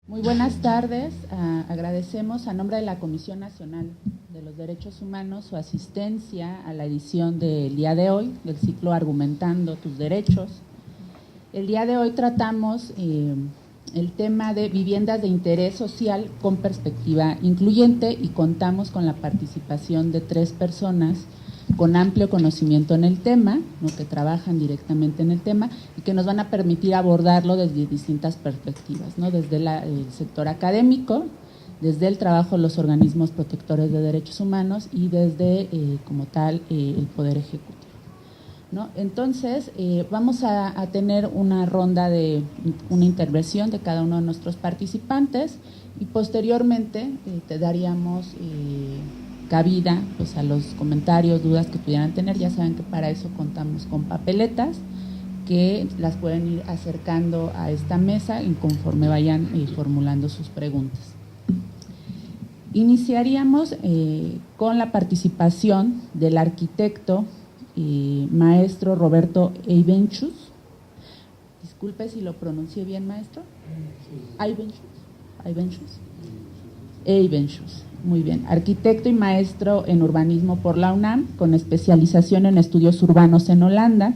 Muy buenas tardes. Agradecemos a nombre de la Comisión Nacional de los Derechos Humanos su asistencia a la edición del día de hoy del ciclo Argumentando tus Derechos. El día de hoy tratamos el tema de viviendas de interés social con perspectiva incluyente y contamos con la participación de 3 personas con amplio conocimiento en el tema, ¿no?, que trabajan directamente en el tema y que nos van a permitir abordarlo desde distintas perspectivas, ¿no?, desde el sector académico, desde el trabajo de los organismos protectores de derechos humanos y desde, como tal, el Poder Ejecutivo, ¿no? Entonces, vamos a tener una ronda de una intervención de cada uno de nuestros participantes y posteriormente te daríamos cabida pues a los comentarios, dudas que pudieran tener. Ya saben que para eso contamos con papeletas que las pueden ir acercando a esta mesa y conforme vayan formulando sus preguntas. Iniciaríamos con la participación del arquitecto maestro Roberto Eibenschus. Disculpe si lo pronuncié bien, maestro. Eibenschus. Muy bien. Arquitecto y maestro en urbanismo por la UNAM, con especialización en estudios urbanos en Holanda.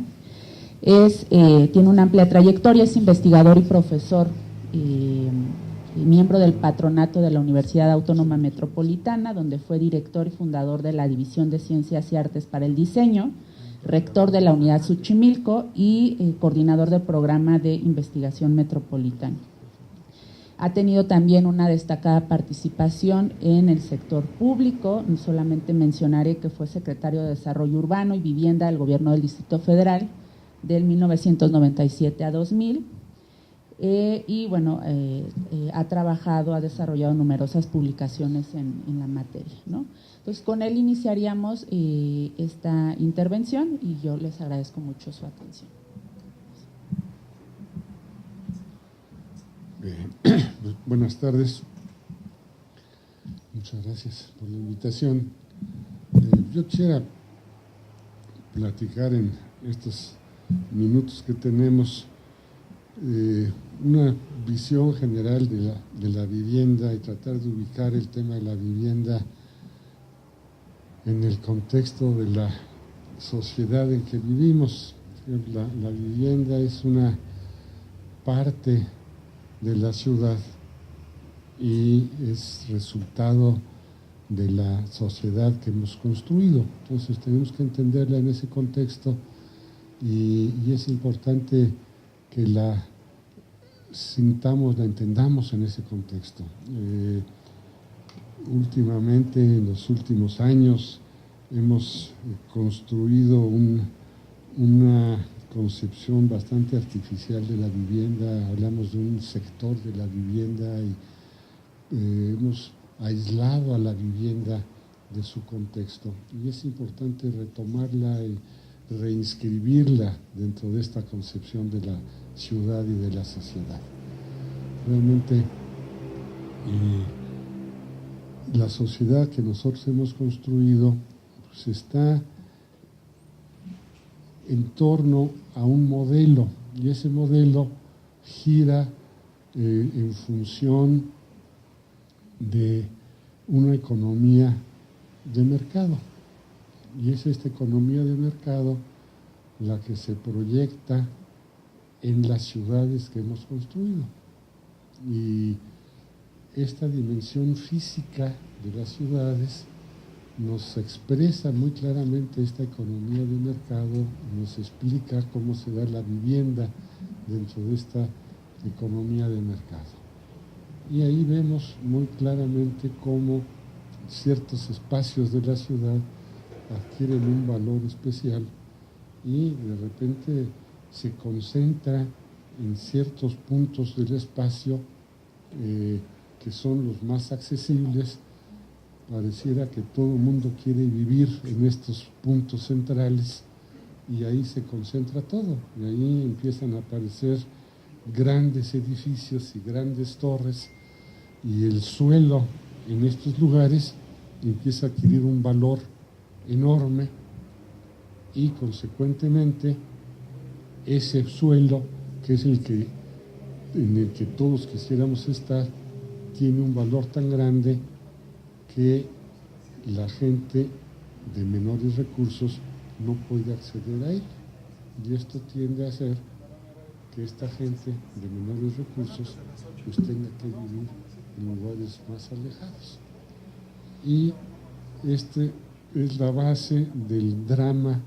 Tiene una amplia trayectoria, es investigador y profesor, miembro del patronato de la Universidad Autónoma Metropolitana, donde fue director y fundador de la División de Ciencias y Artes para el Diseño, rector de la Unidad Xochimilco y coordinador del programa de investigación metropolitana. Ha tenido también una destacada participación en el sector público. Solamente mencionaré que fue secretario de Desarrollo Urbano y Vivienda del Gobierno del Distrito Federal del 1997 a 2000. Y bueno, ha desarrollado numerosas publicaciones en la materia, ¿no? Entonces, con él iniciaríamos esta intervención y yo les agradezco mucho su atención. Buenas tardes. Muchas gracias por la invitación. Yo quisiera platicar en estos minutos que tenemos una visión general de la vivienda y tratar de ubicar el tema de la vivienda en el contexto de la sociedad en que vivimos. La vivienda es una parte de la ciudad y es resultado de la sociedad que hemos construido. Entonces tenemos que entenderla en ese contexto y es importante que la sintamos, la entendamos en ese contexto. Últimamente, en los últimos años, hemos construido una concepción bastante artificial de la vivienda. Hablamos de un sector de la vivienda y hemos aislado a la vivienda de su contexto. Y es importante retomarla y reinscribirla dentro de esta concepción de la ciudad y de la sociedad. Realmente la sociedad que nosotros hemos construido pues está en torno a un modelo y ese modelo gira en función de una economía de mercado. Y es esta economía de mercado la que se proyecta en las ciudades que hemos construido. Y esta dimensión física de las ciudades nos expresa muy claramente esta economía de mercado, nos explica cómo se da la vivienda dentro de esta economía de mercado. Y ahí vemos muy claramente cómo ciertos espacios de la ciudad adquieren un valor especial y de repente se concentra en ciertos puntos del espacio que son los más accesibles. Pareciera que todo el mundo quiere vivir en estos puntos centrales y ahí se concentra todo. Y ahí empiezan a aparecer grandes edificios y grandes torres y el suelo en estos lugares empieza a adquirir un valor enorme y consecuentemente ese suelo, que es en el que todos quisiéramos estar, tiene un valor tan grande que la gente de menores recursos no puede acceder a él. Y esto tiende a hacer que esta gente de menores recursos pues tenga que vivir en lugares más alejados. Y este es la base del drama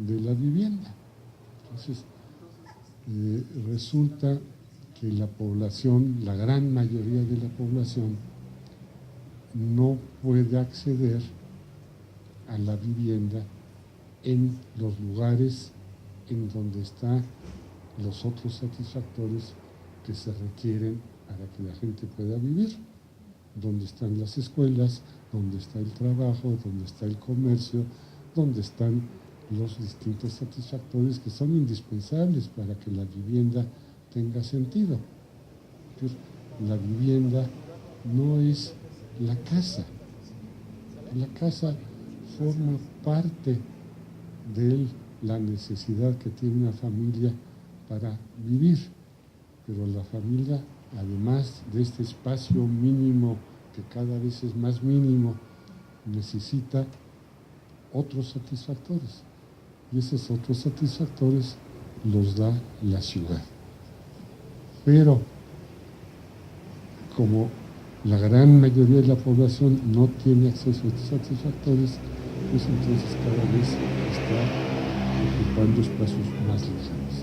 de la vivienda. Entonces, resulta que la población, la gran mayoría de la población, no puede acceder a la vivienda en los lugares en donde están los otros satisfactores que se requieren para que la gente pueda vivir, donde están las escuelas, donde está el trabajo, donde está el comercio, donde están los distintos satisfactores que son indispensables para que la vivienda tenga sentido. Entonces, la vivienda no es la casa. La casa forma parte de la necesidad que tiene una familia para vivir, pero la familia, además de este espacio mínimo que cada vez es más mínimo, necesita otros satisfactores, y esos otros satisfactores los da la ciudad. Pero como la gran mayoría de la población no tiene acceso a estos satisfactores, pues entonces cada vez está ocupando espacios más lejanos.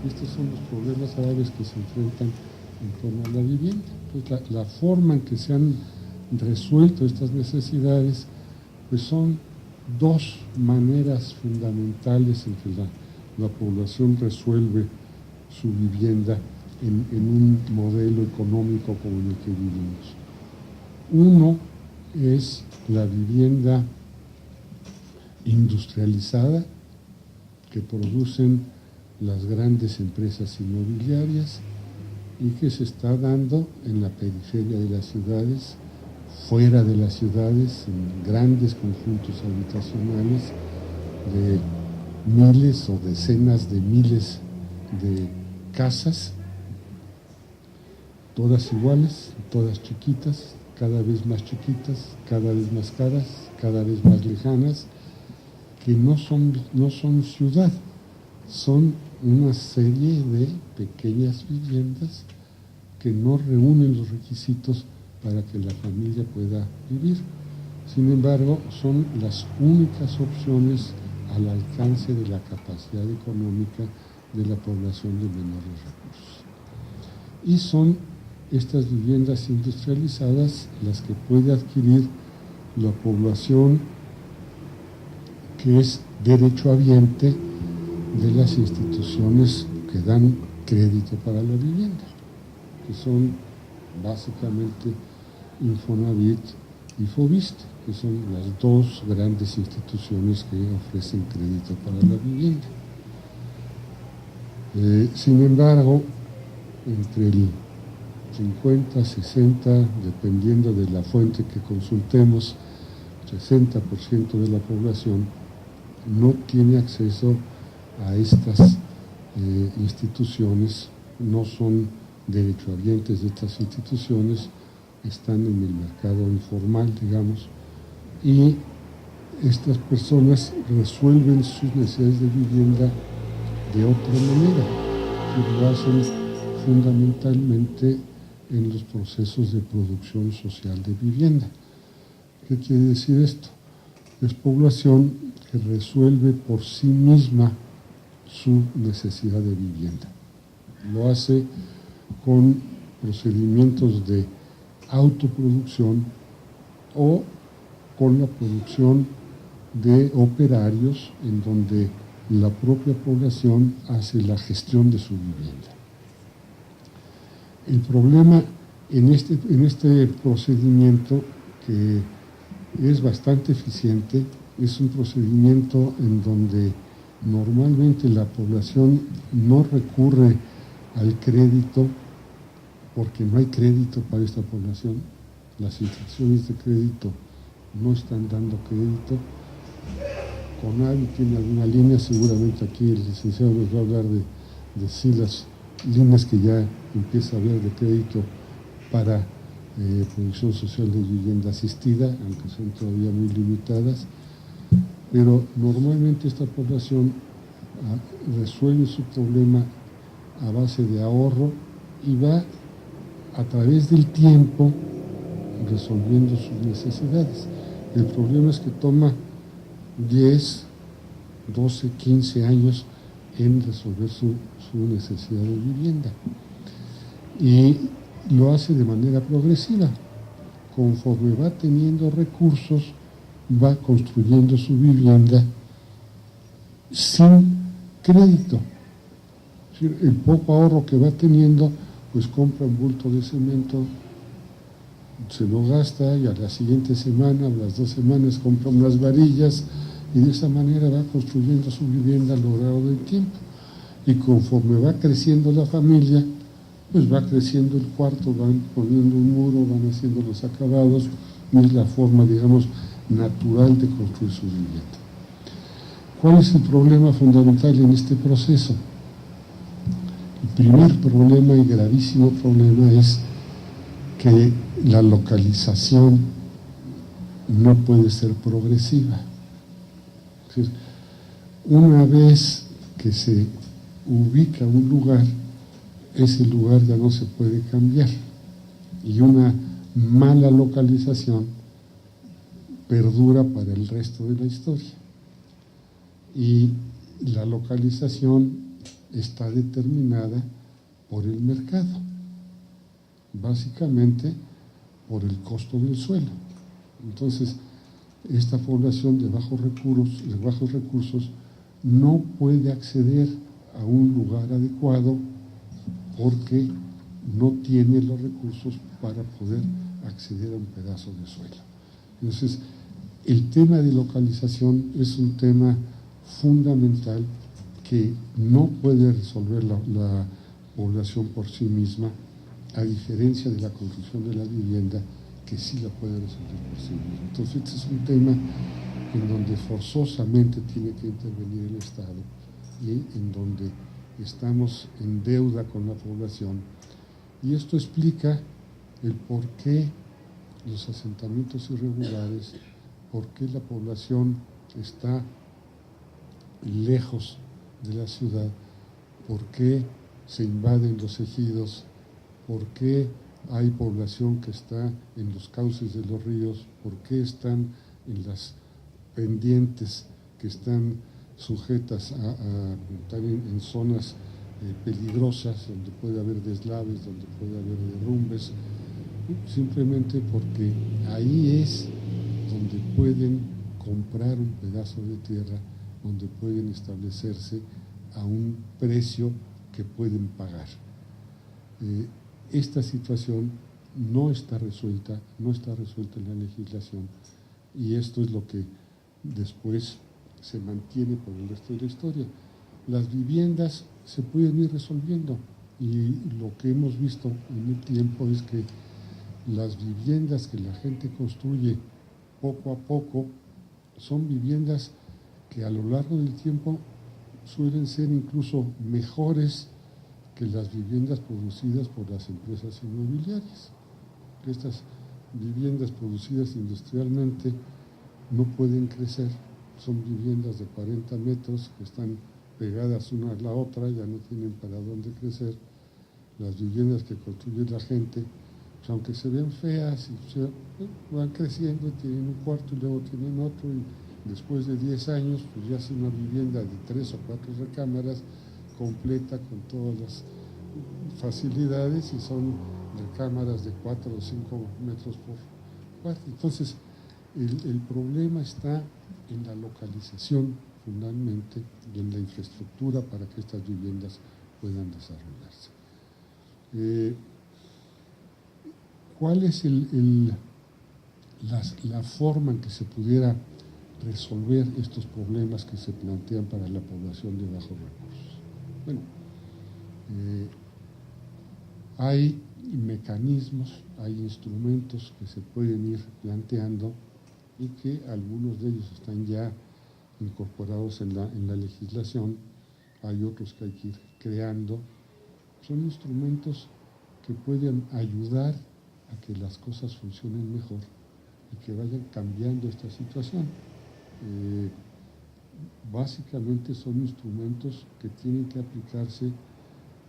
Estos son los problemas graves que se enfrentan en torno a la vivienda. Pues la forma en que se han resuelto estas necesidades pues son dos maneras fundamentales en que la población resuelve su vivienda en un modelo económico como en el que vivimos. Uno es la vivienda industrializada que producen las grandes empresas inmobiliarias y que se está dando en la periferia de las ciudades, fuera de las ciudades, en grandes conjuntos habitacionales de miles o decenas de miles de casas, todas iguales, todas chiquitas, cada vez más chiquitas, cada vez más caras, cada vez más lejanas, que no son ciudad, son una serie de pequeñas viviendas que no reúnen los requisitos para que la familia pueda vivir. Sin embargo, son las únicas opciones al alcance de la capacidad económica de la población de menores recursos. Y son estas viviendas industrializadas las que puede adquirir la población que es derechohabiente de las instituciones que dan crédito para la vivienda, que son básicamente Infonavit y Foviste, que son las dos grandes instituciones que ofrecen crédito para la vivienda. Sin embargo, entre el 50, 60, dependiendo de la fuente que consultemos, 60% de la población no tiene acceso a estas instituciones, no son derechohabientes de estas instituciones, están en el mercado informal, digamos, y estas personas resuelven sus necesidades de vivienda de otra manera, que lo hacen fundamentalmente en los procesos de producción social de vivienda. ¿Qué quiere decir esto? Es población que resuelve por sí misma su necesidad de vivienda. Lo hace con procedimientos de autoproducción o con la producción de operarios en donde la propia población hace la gestión de su vivienda. El problema en este procedimiento, que es bastante eficiente, es un procedimiento en donde normalmente la población no recurre al crédito porque no hay crédito para esta población. Las instituciones de crédito no están dando crédito. Conavi tiene alguna línea, seguramente aquí el licenciado nos va a hablar de sí las líneas que ya empieza a haber de crédito para producción social de vivienda asistida, aunque son todavía muy limitadas, pero normalmente esta población resuelve su problema a base de ahorro y va a través del tiempo resolviendo sus necesidades. El problema es que toma 10, 12, 15 años en resolver su necesidad de vivienda. Y lo hace de manera progresiva. Conforme va teniendo recursos, va construyendo su vivienda sin crédito. Es decir, el poco ahorro que va teniendo, pues compra un bulto de cemento, se lo gasta y a la siguiente semana, a las 2 semanas, compra unas varillas y de esa manera va construyendo su vivienda a lo largo del tiempo. Y conforme va creciendo la familia, pues va creciendo el cuarto, van poniendo un muro, van haciendo los acabados, y es la forma, digamos, natural de construir su vivienda. ¿Cuál es el problema fundamental en este proceso? El primer problema y gravísimo problema es que la localización no puede ser progresiva. Es decir, una vez que se ubica un lugar, ese lugar ya no se puede cambiar. Y una mala localización perdura para el resto de la historia. Y la localización está determinada por el mercado, básicamente por el costo del suelo. Entonces, esta población de bajos recursos no puede acceder a un lugar adecuado porque no tiene los recursos para poder acceder a un pedazo de suelo. Entonces, el tema de localización es un tema fundamental que no puede resolver la población por sí misma, a diferencia de la construcción de la vivienda, que sí la puede resolver por sí misma. Entonces, este es un tema en donde forzosamente tiene que intervenir el Estado y en donde estamos en deuda con la población. Y esto explica el por qué los asentamientos irregulares, por qué la población está lejos de la ciudad, por qué se invaden los ejidos, por qué hay población que está en los cauces de los ríos, por qué están en las pendientes que están sujetas a estar en zonas peligrosas, donde puede haber deslaves, donde puede haber derrumbes, simplemente porque ahí es donde pueden comprar un pedazo de tierra, donde pueden establecerse a un precio que pueden pagar. Esta situación no está resuelta en la legislación, y esto es lo que después se mantiene por el resto de la historia. Las viviendas se pueden ir resolviendo, y lo que hemos visto en el tiempo es que las viviendas que la gente construye poco a poco son viviendas que a lo largo del tiempo suelen ser incluso mejores que las viviendas producidas por las empresas inmobiliarias. Estas viviendas producidas industrialmente no pueden crecer, son viviendas de 40 metros que están pegadas una a la otra, ya no tienen para dónde crecer. Las viviendas que construye la gente, pues aunque se ven feas, van creciendo, tienen un cuarto y luego tienen otro, y después de 10 años pues ya es una vivienda de 3 o 4 recámaras completa con todas las facilidades, y son recámaras de 4 o 5 metros por cuarto. Entonces, el problema está en la localización fundamentalmente y en la infraestructura para que estas viviendas puedan desarrollarse. ¿Cuál es la forma en que se pudiera resolver estos problemas que se plantean para la población de bajos recursos? Bueno, hay mecanismos, hay instrumentos que se pueden ir planteando y que algunos de ellos están ya incorporados en la legislación, hay otros que hay que ir creando. Son instrumentos que pueden ayudar a que las cosas funcionen mejor y que vayan cambiando esta situación. Básicamente son instrumentos que tienen que aplicarse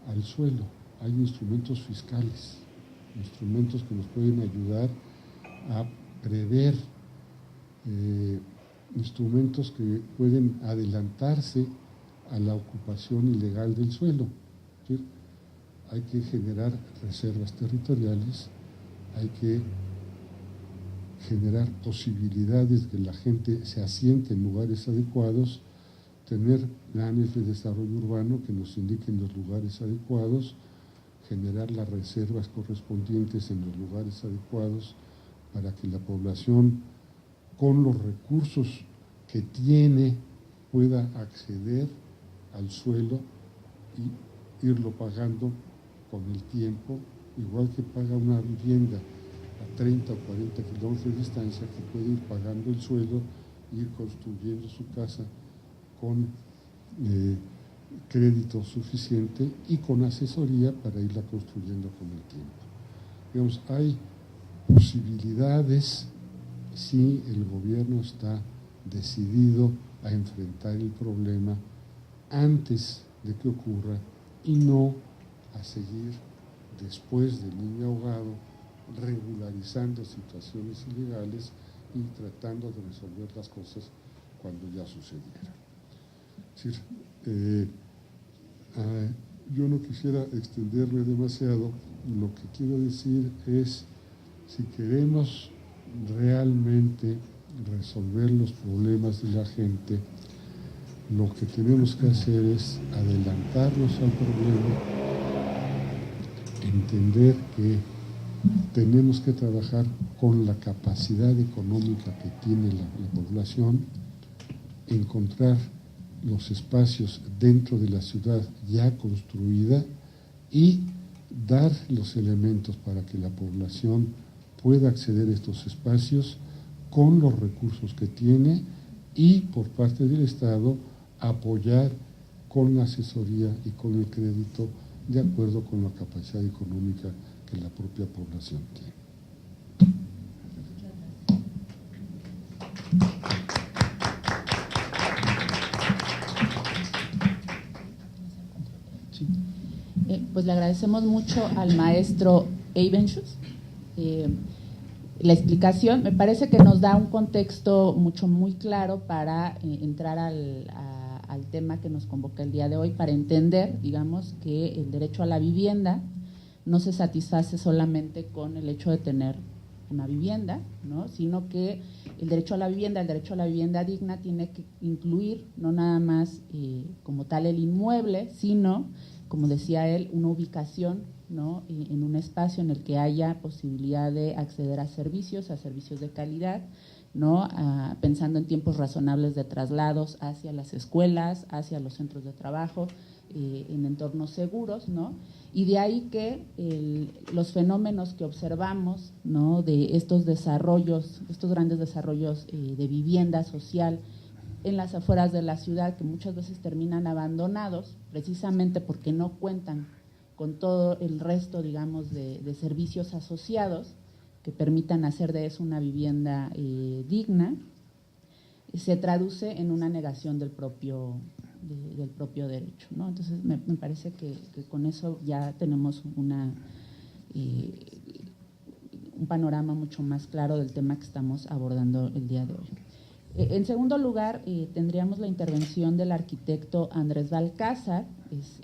al suelo. Hay instrumentos fiscales, instrumentos que nos pueden ayudar a prever, instrumentos que pueden adelantarse a la ocupación ilegal del suelo. ¿Sí? Hay que generar reservas territoriales, hay que generar posibilidades de que la gente se asiente en lugares adecuados, tener planes de desarrollo urbano que nos indiquen los lugares adecuados, generar las reservas correspondientes en los lugares adecuados para que la población, con los recursos que tiene, pueda acceder al suelo y irlo pagando con el tiempo, igual que paga una vivienda a 30 o 40 kilómetros de distancia, que puede ir pagando el suelo, ir construyendo su casa con crédito suficiente y con asesoría para irla construyendo con el tiempo. Digamos, hay posibilidades si el gobierno está decidido a enfrentar el problema antes de que ocurra y no a seguir después del niño ahogado, regularizando situaciones ilegales y tratando de resolver las cosas cuando ya sucedieran. Es decir, yo no quisiera extenderme demasiado. Lo que quiero decir es, si queremos realmente resolver los problemas de la gente, lo que tenemos que hacer es adelantarnos al problema, entender que tenemos que trabajar con la capacidad económica que tiene la población, encontrar los espacios dentro de la ciudad ya construida y dar los elementos para que la población pueda acceder a estos espacios con los recursos que tiene y, por parte del Estado, apoyar con la asesoría y con el crédito de acuerdo con la capacidad económica que la propia población tiene. Sí. Pues le agradecemos mucho al maestro Evenschus. La explicación me parece que nos da un contexto muy claro para entrar al tema que nos convoca el día de hoy, para entender, digamos, que el derecho a la vivienda no se satisface solamente con el hecho de tener una vivienda, ¿no? Sino que el derecho a la vivienda digna, tiene que incluir no nada más como tal el inmueble, sino, como decía él, una ubicación, ¿no? En un espacio en el que haya posibilidad de acceder a servicios de calidad, ¿no? Pensando en tiempos razonables de traslados hacia las escuelas, hacia los centros de trabajo, en entornos seguros, ¿no? Y de ahí que los fenómenos que observamos, ¿no? De estos desarrollos, estos grandes desarrollos de vivienda social en las afueras de la ciudad, que muchas veces terminan abandonados precisamente porque no cuentan con todo el resto, digamos, de servicios asociados que permitan hacer de eso una vivienda digna, se traduce en una negación del propio derecho, ¿no? Entonces, me parece que con eso ya tenemos un panorama mucho más claro del tema que estamos abordando el día de hoy. En segundo lugar, tendríamos la intervención del arquitecto Andrés Balcázar, es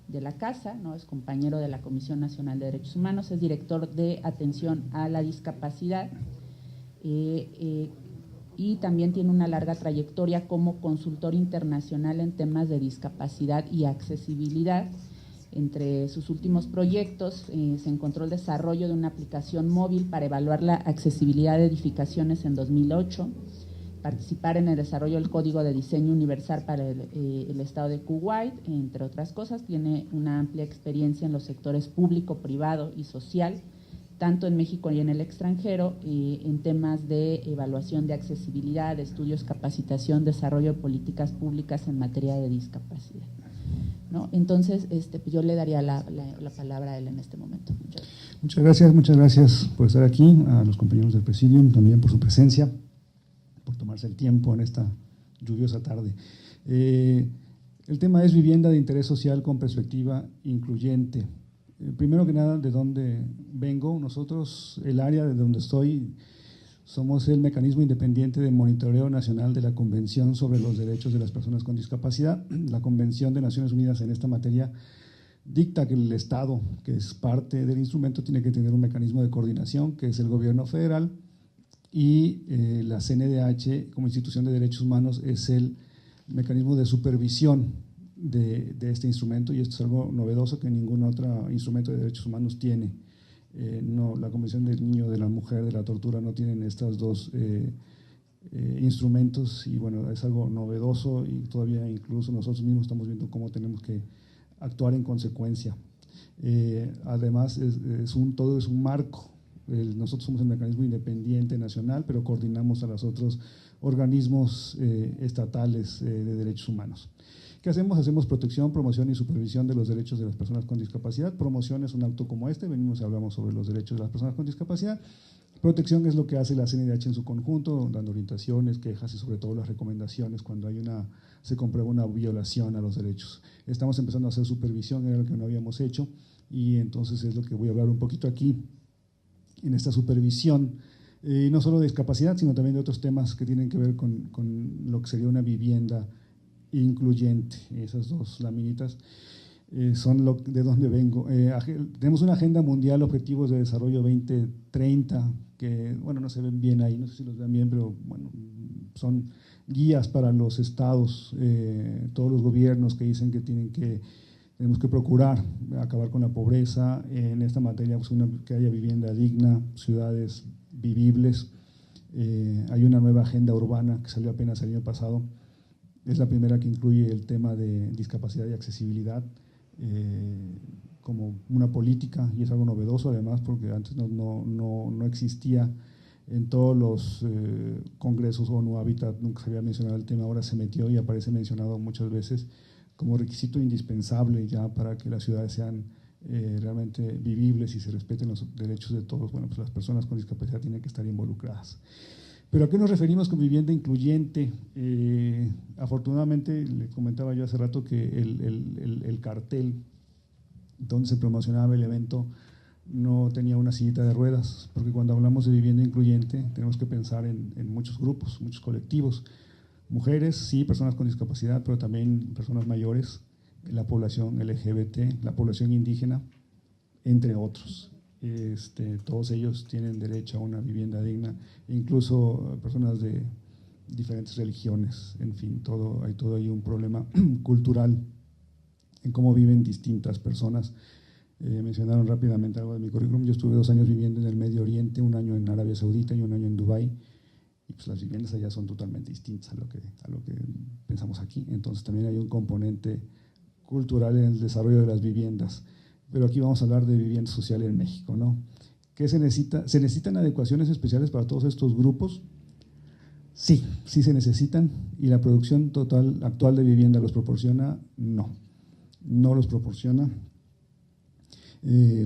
de la Casa, ¿no? Es compañero de la Comisión Nacional de Derechos Humanos, es director de Atención a la Discapacidad y también tiene una larga trayectoria como consultor internacional en temas de discapacidad y accesibilidad. Entre sus últimos proyectos se encontró el desarrollo de una aplicación móvil para evaluar la accesibilidad de edificaciones en 2008, participar en el desarrollo del Código de Diseño Universal para el Estado de Kuwait, entre otras cosas. Tiene una amplia experiencia en los sectores público, privado y social, tanto en México y en el extranjero, en temas de evaluación de accesibilidad, estudios, capacitación, desarrollo de políticas públicas en materia de discapacidad, ¿no? Entonces, pues yo le daría la palabra a él en este momento. Muchas gracias. Muchas gracias por estar aquí, a los compañeros del Presidium también por su presencia, por tomarse el tiempo en esta lluviosa tarde. El tema es vivienda de interés social con perspectiva incluyente. Primero que nada, ¿de dónde vengo? Nosotros, el área de donde estoy, somos el mecanismo independiente de monitoreo nacional de la Convención sobre los Derechos de las Personas con Discapacidad. La Convención de Naciones Unidas en esta materia dicta que el Estado, que es parte del instrumento, tiene que tener un mecanismo de coordinación, que es el gobierno federal, y la CNDH, como institución de derechos humanos, es el mecanismo de supervisión de este instrumento, y esto es algo novedoso que ningún otro instrumento de derechos humanos tiene. No, la Convención del Niño, de la Mujer, de la Tortura no tienen estos dos instrumentos, y bueno, es algo novedoso, y todavía incluso nosotros mismos estamos viendo cómo tenemos que actuar en consecuencia. Además, todo es un marco. Nosotros somos el mecanismo independiente nacional, pero coordinamos a los otros organismos estatales de derechos humanos. ¿Qué hacemos? Hacemos protección, promoción y supervisión de los derechos de las personas con discapacidad. Promoción es un acto como este, venimos y hablamos sobre los derechos de las personas con discapacidad. Protección es lo que hace la CNDH en su conjunto, dando orientaciones, quejas y sobre todo las recomendaciones cuando se comprueba una violación a los derechos. Estamos empezando a hacer supervisión, era lo que no habíamos hecho, y entonces es lo que voy a hablar un poquito aquí en esta supervisión, no solo de discapacidad, sino también de otros temas que tienen que ver con lo que sería una vivienda incluyente. Esas dos laminitas son de donde vengo. Tenemos una agenda mundial, objetivos de desarrollo 2030, que bueno, no se ven bien ahí, no sé si los ven bien, pero bueno, son guías para los estados, todos los gobiernos que dicen que tenemos que procurar acabar con la pobreza en esta materia, pues que haya vivienda digna, ciudades vivibles. Hay una nueva agenda urbana que salió apenas el año pasado, es la primera que incluye el tema de discapacidad y accesibilidad como una política, y es algo novedoso además porque antes no existía en todos los congresos ONU Habitat, nunca se había mencionado el tema, ahora se metió y aparece mencionado muchas veces como requisito indispensable ya para que las ciudades sean realmente vivibles y se respeten los derechos de todos. Bueno, pues las personas con discapacidad tienen que estar involucradas. ¿Pero a qué nos referimos con vivienda incluyente? Afortunadamente, le comentaba yo hace rato que el cartel donde se promocionaba el evento no tenía una sillita de ruedas, porque cuando hablamos de vivienda incluyente tenemos que pensar en muchos grupos, muchos colectivos. Mujeres, sí, personas con discapacidad, pero también personas mayores, la población LGBT, la población indígena, entre otros. Todos ellos tienen derecho a una vivienda digna, incluso personas de diferentes religiones, en fin, hay todo ahí un problema cultural en cómo viven distintas personas. Mencionaron rápidamente algo de mi currículum. Yo estuve 2 años viviendo en el Medio Oriente, 1 año en Arabia Saudita y 1 año en Dubái, y pues las viviendas allá son totalmente distintas a lo que pensamos aquí. Entonces también hay un componente cultural en el desarrollo de las viviendas. Pero aquí vamos a hablar de vivienda social en México, ¿no? ¿Qué se necesita? ¿Se necesitan adecuaciones especiales para todos estos grupos? Sí, sí se necesitan. ¿Y la producción total actual de vivienda los proporciona? No, no los proporciona.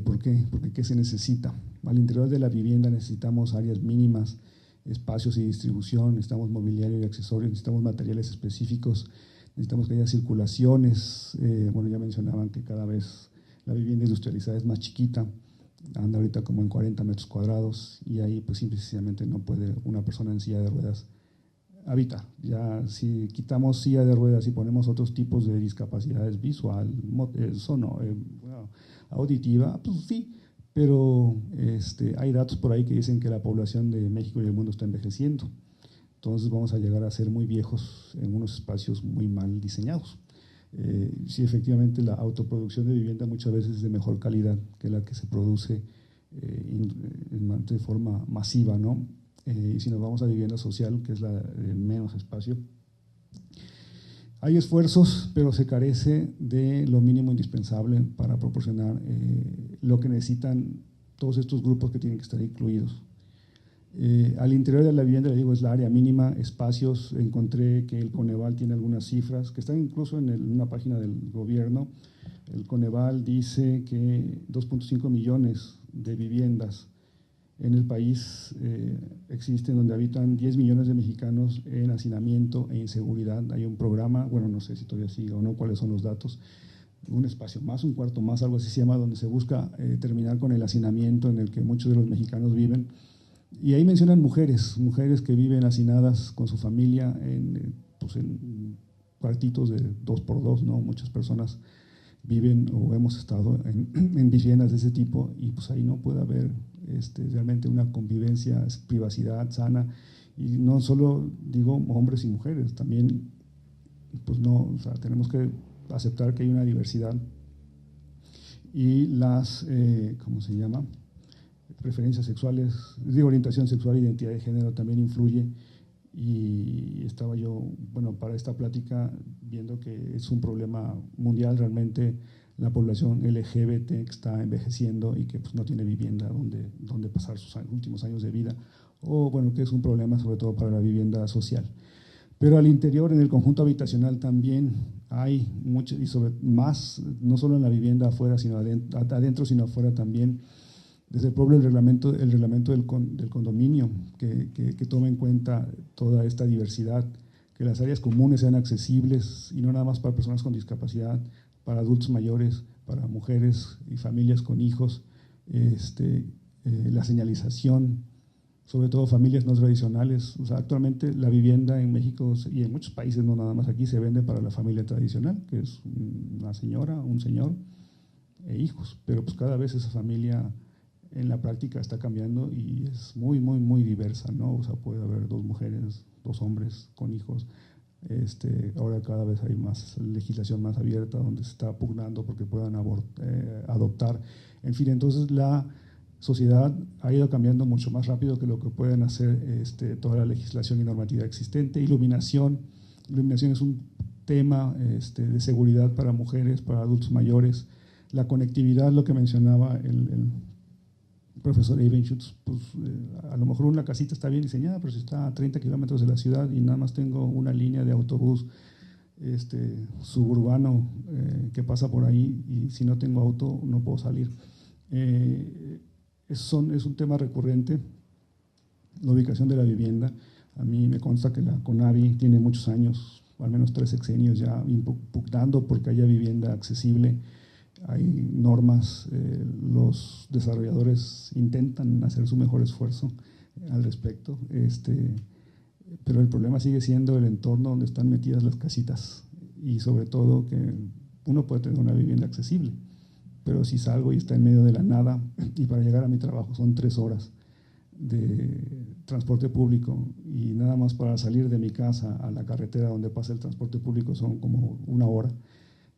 ¿Por qué? Porque ¿qué se necesita? Al interior de la vivienda necesitamos áreas mínimas, espacios y distribución, necesitamos mobiliario y accesorios, necesitamos materiales específicos, necesitamos que haya circulaciones. Bueno, ya mencionaban que cada vez la vivienda industrializada es más chiquita, anda ahorita como en 40 metros cuadrados, y ahí pues simplemente no puede una persona en silla de ruedas habitar. Ya si quitamos silla de ruedas y ponemos otros tipos de discapacidades visual, auditiva, pues sí, pero hay datos por ahí que dicen que la población de México y el mundo está envejeciendo. Entonces vamos a llegar a ser muy viejos en unos espacios muy mal diseñados. Sí, efectivamente la autoproducción de vivienda muchas veces es de mejor calidad que la que se produce de forma masiva, ¿no? Y si nos vamos a vivienda social, que es la de menos espacio, hay esfuerzos, pero se carece de lo mínimo indispensable para proporcionar lo que necesitan todos estos grupos que tienen que estar incluidos. Al interior de la vivienda, le digo, es la área mínima, espacios. Encontré que el Coneval tiene algunas cifras que están incluso en una página del gobierno. El Coneval dice que 2.5 millones de viviendas en el país existen, donde habitan 10 millones de mexicanos en hacinamiento e inseguridad. Hay un programa, bueno, no sé si todavía sigue o no, cuáles son los datos, un espacio más, un cuarto más, algo así se llama, donde se busca terminar con el hacinamiento en el que muchos de los mexicanos viven. Y ahí mencionan mujeres que viven hacinadas con su familia en cuartitos de 2x2, ¿no? Muchas personas viven o hemos estado en viviendas de ese tipo y pues ahí no puede haber realmente una convivencia, privacidad sana, y no solo digo hombres y mujeres, también pues no, o sea, tenemos que aceptar que hay una diversidad y las, ¿cómo se llama?, preferencias sexuales, digo orientación sexual, identidad de género también influye. Y estaba yo, bueno, para esta plática viendo que es un problema mundial, realmente la población LGBT está envejeciendo y que pues, no tiene vivienda donde pasar sus últimos años de vida, o bueno, que es un problema sobre todo para la vivienda social. Pero al interior, en el conjunto habitacional también hay mucho, y sobre más, no solo en la vivienda afuera, sino adentro, sino afuera también, desde el pueblo el reglamento del condominio, que toma en cuenta toda esta diversidad, que las áreas comunes sean accesibles y no nada más para personas con discapacidad, para adultos mayores, para mujeres y familias con hijos, la señalización, sobre todo familias no tradicionales. O sea, actualmente la vivienda en México y en muchos países, no nada más aquí, se vende para la familia tradicional, que es una señora, un señor e hijos, pero pues cada vez esa familia en la práctica está cambiando y es muy, muy, muy diversa, ¿no? O sea, puede haber 2 mujeres, 2 hombres con hijos. Ahora cada vez hay más legislación más abierta donde se está pugnando porque puedan adoptar. En fin, entonces la sociedad ha ido cambiando mucho más rápido que lo que pueden hacer toda la legislación y normativa existente. Iluminación es un tema de seguridad para mujeres, para adultos mayores. La conectividad, lo que mencionaba el profesor Evenschutz, pues a lo mejor una casita está bien diseñada, pero si está a 30 kilómetros de la ciudad y nada más tengo una línea de autobús suburbano que pasa por ahí y si no tengo auto no puedo salir. Es un tema recurrente, la ubicación de la vivienda. A mí me consta que la CONAVI tiene muchos años, al menos 3 sexenios ya impugnando porque haya vivienda accesible. Hay normas, los desarrolladores intentan hacer su mejor esfuerzo al respecto, pero el problema sigue siendo el entorno donde están metidas las casitas y sobre todo que uno puede tener una vivienda accesible, pero si salgo y está en medio de la nada y para llegar a mi trabajo son 3 horas de transporte público y nada más para salir de mi casa a la carretera donde pasa el transporte público son como 1 hora.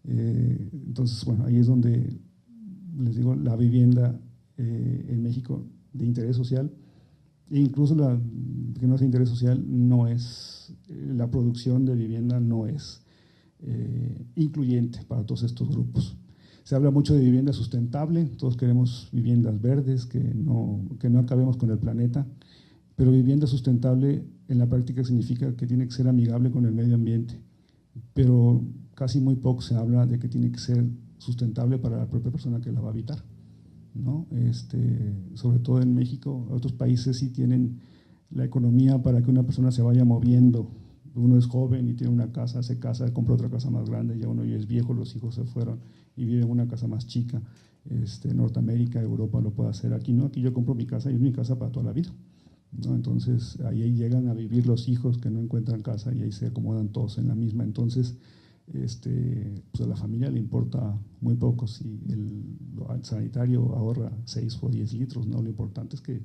Entonces, bueno, ahí es donde les digo, la vivienda en México de interés social, e incluso la que no es de interés social, no es, la producción de vivienda no es incluyente para todos estos grupos. Se habla mucho de vivienda sustentable, todos queremos viviendas verdes, que no acabemos con el planeta, pero vivienda sustentable en la práctica significa que tiene que ser amigable con el medio ambiente, pero casi muy poco se habla de que tiene que ser sustentable para la propia persona que la va a habitar, ¿no? Sobre todo en México, otros países sí tienen la economía para que una persona se vaya moviendo. Uno es joven y tiene una casa, se casa, compra otra casa más grande, ya uno ya es viejo, los hijos se fueron y vive en una casa más chica. Norteamérica, Europa lo puede hacer, aquí no, aquí yo compro mi casa y es mi casa para toda la vida, ¿no? Entonces ahí llegan a vivir los hijos que no encuentran casa y ahí se acomodan todos en la misma. Entonces pues a la familia le importa muy poco si el sanitario ahorra 6 o 10 litros, ¿no? Lo importante es que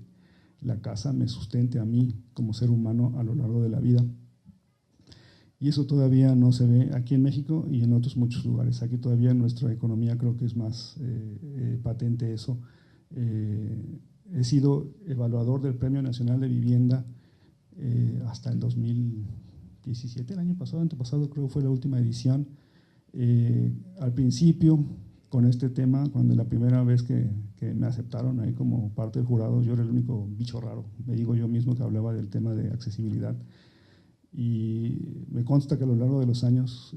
la casa me sustente a mí como ser humano a lo largo de la vida. Y eso todavía no se ve aquí en México y en otros muchos lugares. Aquí todavía en nuestra economía creo que es más patente eso. He sido evaluador del Premio Nacional de Vivienda hasta el 2017, el año pasado, antepasado creo que fue la última edición. Al principio, con este tema, cuando la primera vez que me aceptaron ahí como parte del jurado, yo era el único bicho raro, me digo yo mismo, que hablaba del tema de accesibilidad. Y me consta que a lo largo de los años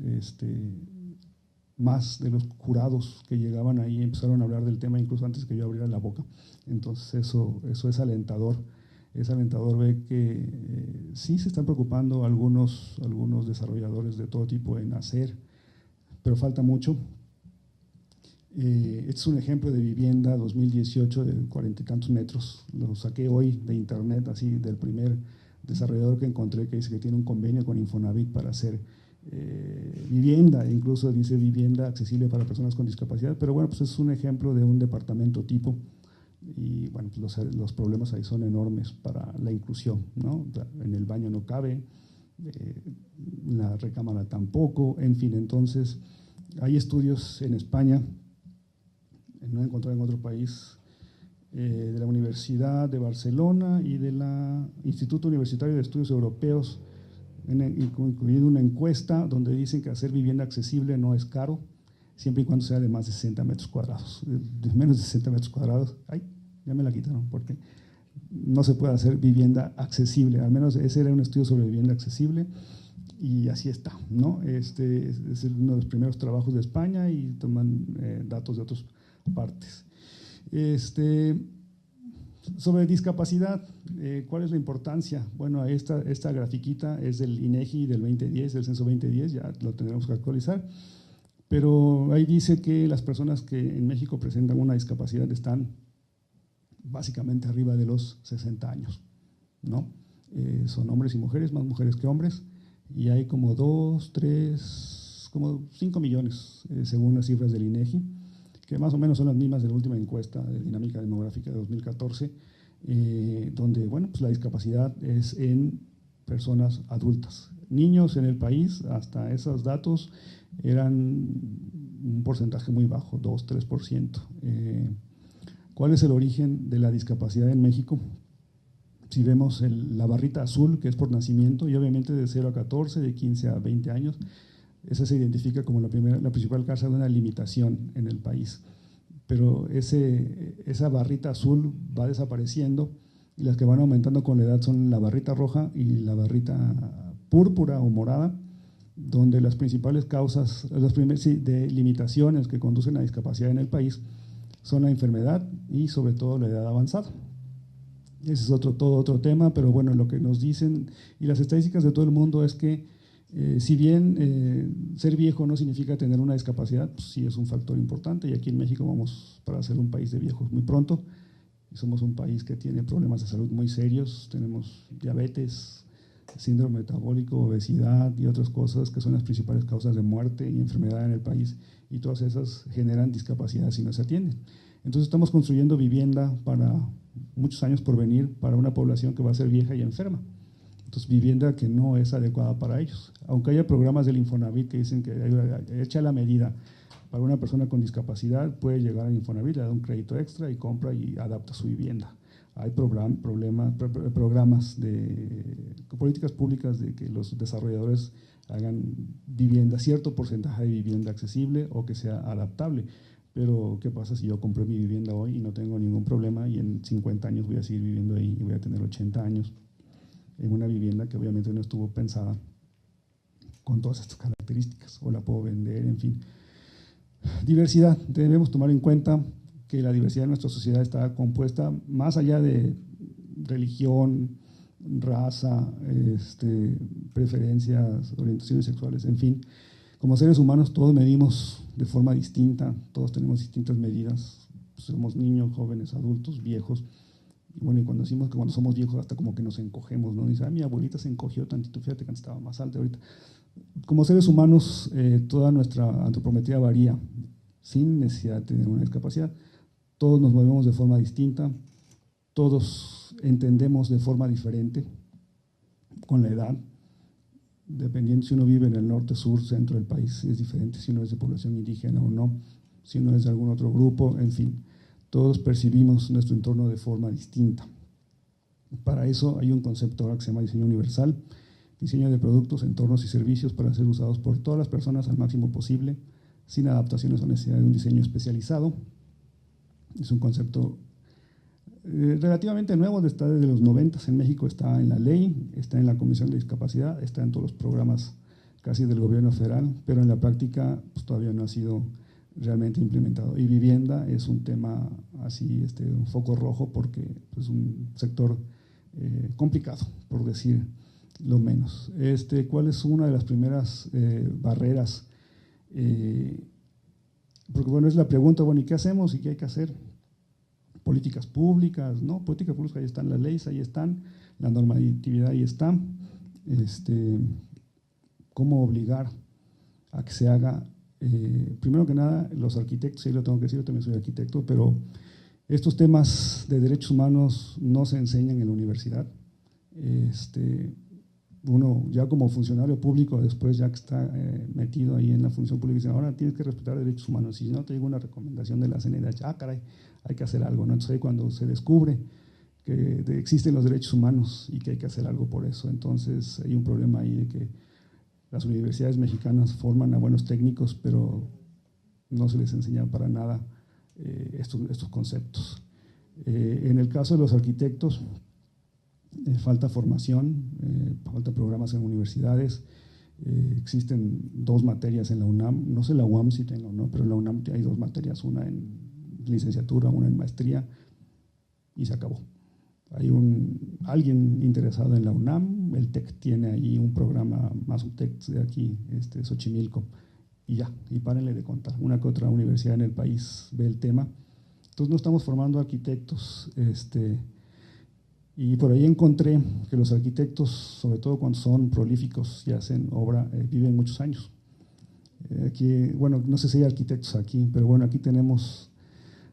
más de los jurados que llegaban ahí empezaron a hablar del tema incluso antes que yo abriera la boca. Entonces eso es alentador. Es alentador ver que sí se están preocupando algunos desarrolladores de todo tipo en hacer, pero falta mucho. Este es un ejemplo de vivienda 2018 de 40 y tantos metros. Lo saqué hoy de internet, así del primer desarrollador que encontré, que dice que tiene un convenio con Infonavit para hacer vivienda, incluso dice vivienda accesible para personas con discapacidad, pero bueno, pues es un ejemplo de un departamento tipo y bueno, pues los problemas ahí son enormes para la inclusión, ¿no? En el baño no cabe, la recámara tampoco, en fin, entonces hay estudios en España, no he encontrado en otro país, de la Universidad de Barcelona y del Instituto Universitario de Estudios Europeos, incluyendo una encuesta donde dicen que hacer vivienda accesible no es caro, siempre y cuando sea de más de 60 metros cuadrados. De menos de 60 metros cuadrados, ay, ya me la quitaron, porque no se puede hacer vivienda accesible, al menos ese era un estudio sobre vivienda accesible y así está, ¿no? Este es uno de los primeros trabajos de España y toman datos de otras partes. Sobre discapacidad, ¿cuál es la importancia? Bueno, esta grafiquita es del INEGI del 2010, del censo 2010, ya lo tendremos que actualizar, pero ahí dice que las personas que en México presentan una discapacidad están básicamente arriba de los 60 años, ¿no? Son hombres y mujeres, más mujeres que hombres, y hay como 5 millones, según las cifras del INEGI, que más o menos son las mismas de la última encuesta de dinámica demográfica de 2014, donde bueno, pues la discapacidad es en personas adultas. Niños en el país, hasta esos datos, eran un porcentaje muy bajo, 2-3%. ¿Cuál es el origen de la discapacidad en México? Si vemos la barrita azul, que es por nacimiento, y obviamente de 0 a 14, de 15 a 20 años, esa se identifica como la principal causa de una limitación en el país. Pero esa barrita azul va desapareciendo y las que van aumentando con la edad son la barrita roja y la barrita púrpura o morada, donde las principales causas de limitaciones que conducen a discapacidad en el país son la enfermedad y sobre todo la edad avanzada. Ese es todo otro tema, pero bueno, lo que nos dicen y las estadísticas de todo el mundo es que si bien ser viejo no significa tener una discapacidad, pues sí es un factor importante y aquí en México vamos para ser un país de viejos muy pronto y somos un país que tiene problemas de salud muy serios, tenemos diabetes, síndrome metabólico, obesidad y otras cosas que son las principales causas de muerte y enfermedad en el país y todas esas generan discapacidad si no se atienden. Entonces estamos construyendo vivienda para muchos años por venir para una población que va a ser vieja y enferma. Entonces, vivienda que no es adecuada para ellos. Aunque haya programas del Infonavit que dicen que echa la medida para una persona con discapacidad, puede llegar al Infonavit, le da un crédito extra y compra y adapta su vivienda. Hay programas de políticas públicas de que los desarrolladores hagan vivienda, cierto porcentaje de vivienda accesible o que sea adaptable. Pero, ¿qué pasa si yo compré mi vivienda hoy y no tengo ningún problema y en 50 años voy a seguir viviendo ahí y voy a tener 80 años? En una vivienda que obviamente no estuvo pensada con todas estas características, o la puedo vender, en fin. Diversidad, debemos tomar en cuenta que la diversidad de nuestra sociedad está compuesta más allá de religión, raza, preferencias, orientaciones sexuales, en fin. Como seres humanos todos medimos de forma distinta, todos tenemos distintas medidas, somos niños, jóvenes, adultos, viejos. Y bueno, y cuando decimos que cuando somos viejos hasta como que nos encogemos, ¿no? Dice, mi abuelita se encogió tantito, fíjate que estaba más alta ahorita. Como seres humanos, toda nuestra antropometría varía, sin necesidad de tener una discapacidad. Todos nos movemos de forma distinta, todos entendemos de forma diferente, con la edad, dependiendo si uno vive en el norte, sur, centro del país, es diferente si uno es de población indígena o no, si uno es de algún otro grupo, en fin. Todos percibimos nuestro entorno de forma distinta. Para eso hay un concepto ahora que se llama diseño universal, diseño de productos, entornos y servicios para ser usados por todas las personas al máximo posible, sin adaptaciones o necesidad de un diseño especializado. Es un concepto relativamente nuevo, está desde los 90 en México, está en la ley, está en la Comisión de Discapacidad, está en todos los programas casi del gobierno federal, pero en la práctica pues, todavía no ha sido realmente implementado. Y vivienda es un tema así, un foco rojo, porque es pues, un sector complicado, por decir lo menos. ¿Cuál es una de las primeras barreras? Porque bueno, es la pregunta, bueno, ¿y qué hacemos y qué hay que hacer? Políticas públicas, ¿no? Políticas públicas, ahí están las leyes, ahí están, la normatividad ahí está. ¿Cómo obligar a que se haga? Primero que nada, los arquitectos, y lo tengo que decir, yo también soy arquitecto, pero estos temas de derechos humanos no se enseñan en la universidad. Uno ya como funcionario público, después ya que está metido ahí en la función pública, dice, ahora tienes que respetar derechos humanos. Si no te llega una recomendación de la CNDH, caray, hay que hacer algo, ¿no? Entonces ahí cuando se descubre que existen los derechos humanos y que hay que hacer algo por eso, entonces hay un problema ahí de que las universidades mexicanas forman a buenos técnicos, pero no se les enseña para nada estos conceptos. En el caso de los arquitectos, falta formación, falta programas en universidades, existen 2 materias en la UNAM, no sé la UAM si tengo, ¿no? Pero en la UNAM hay 2 materias, una en licenciatura, una en maestría, y se acabó. Hay alguien interesado en la UNAM, el TEC tiene ahí un programa, más un TEC de aquí, Xochimilco, y ya, y párenle de contar. Una que otra universidad en el país ve el tema. Entonces no estamos formando arquitectos, y por ahí encontré que los arquitectos, sobre todo cuando son prolíficos y hacen obra, viven muchos años. Aquí, bueno, no sé si hay arquitectos aquí, pero bueno, aquí tenemos…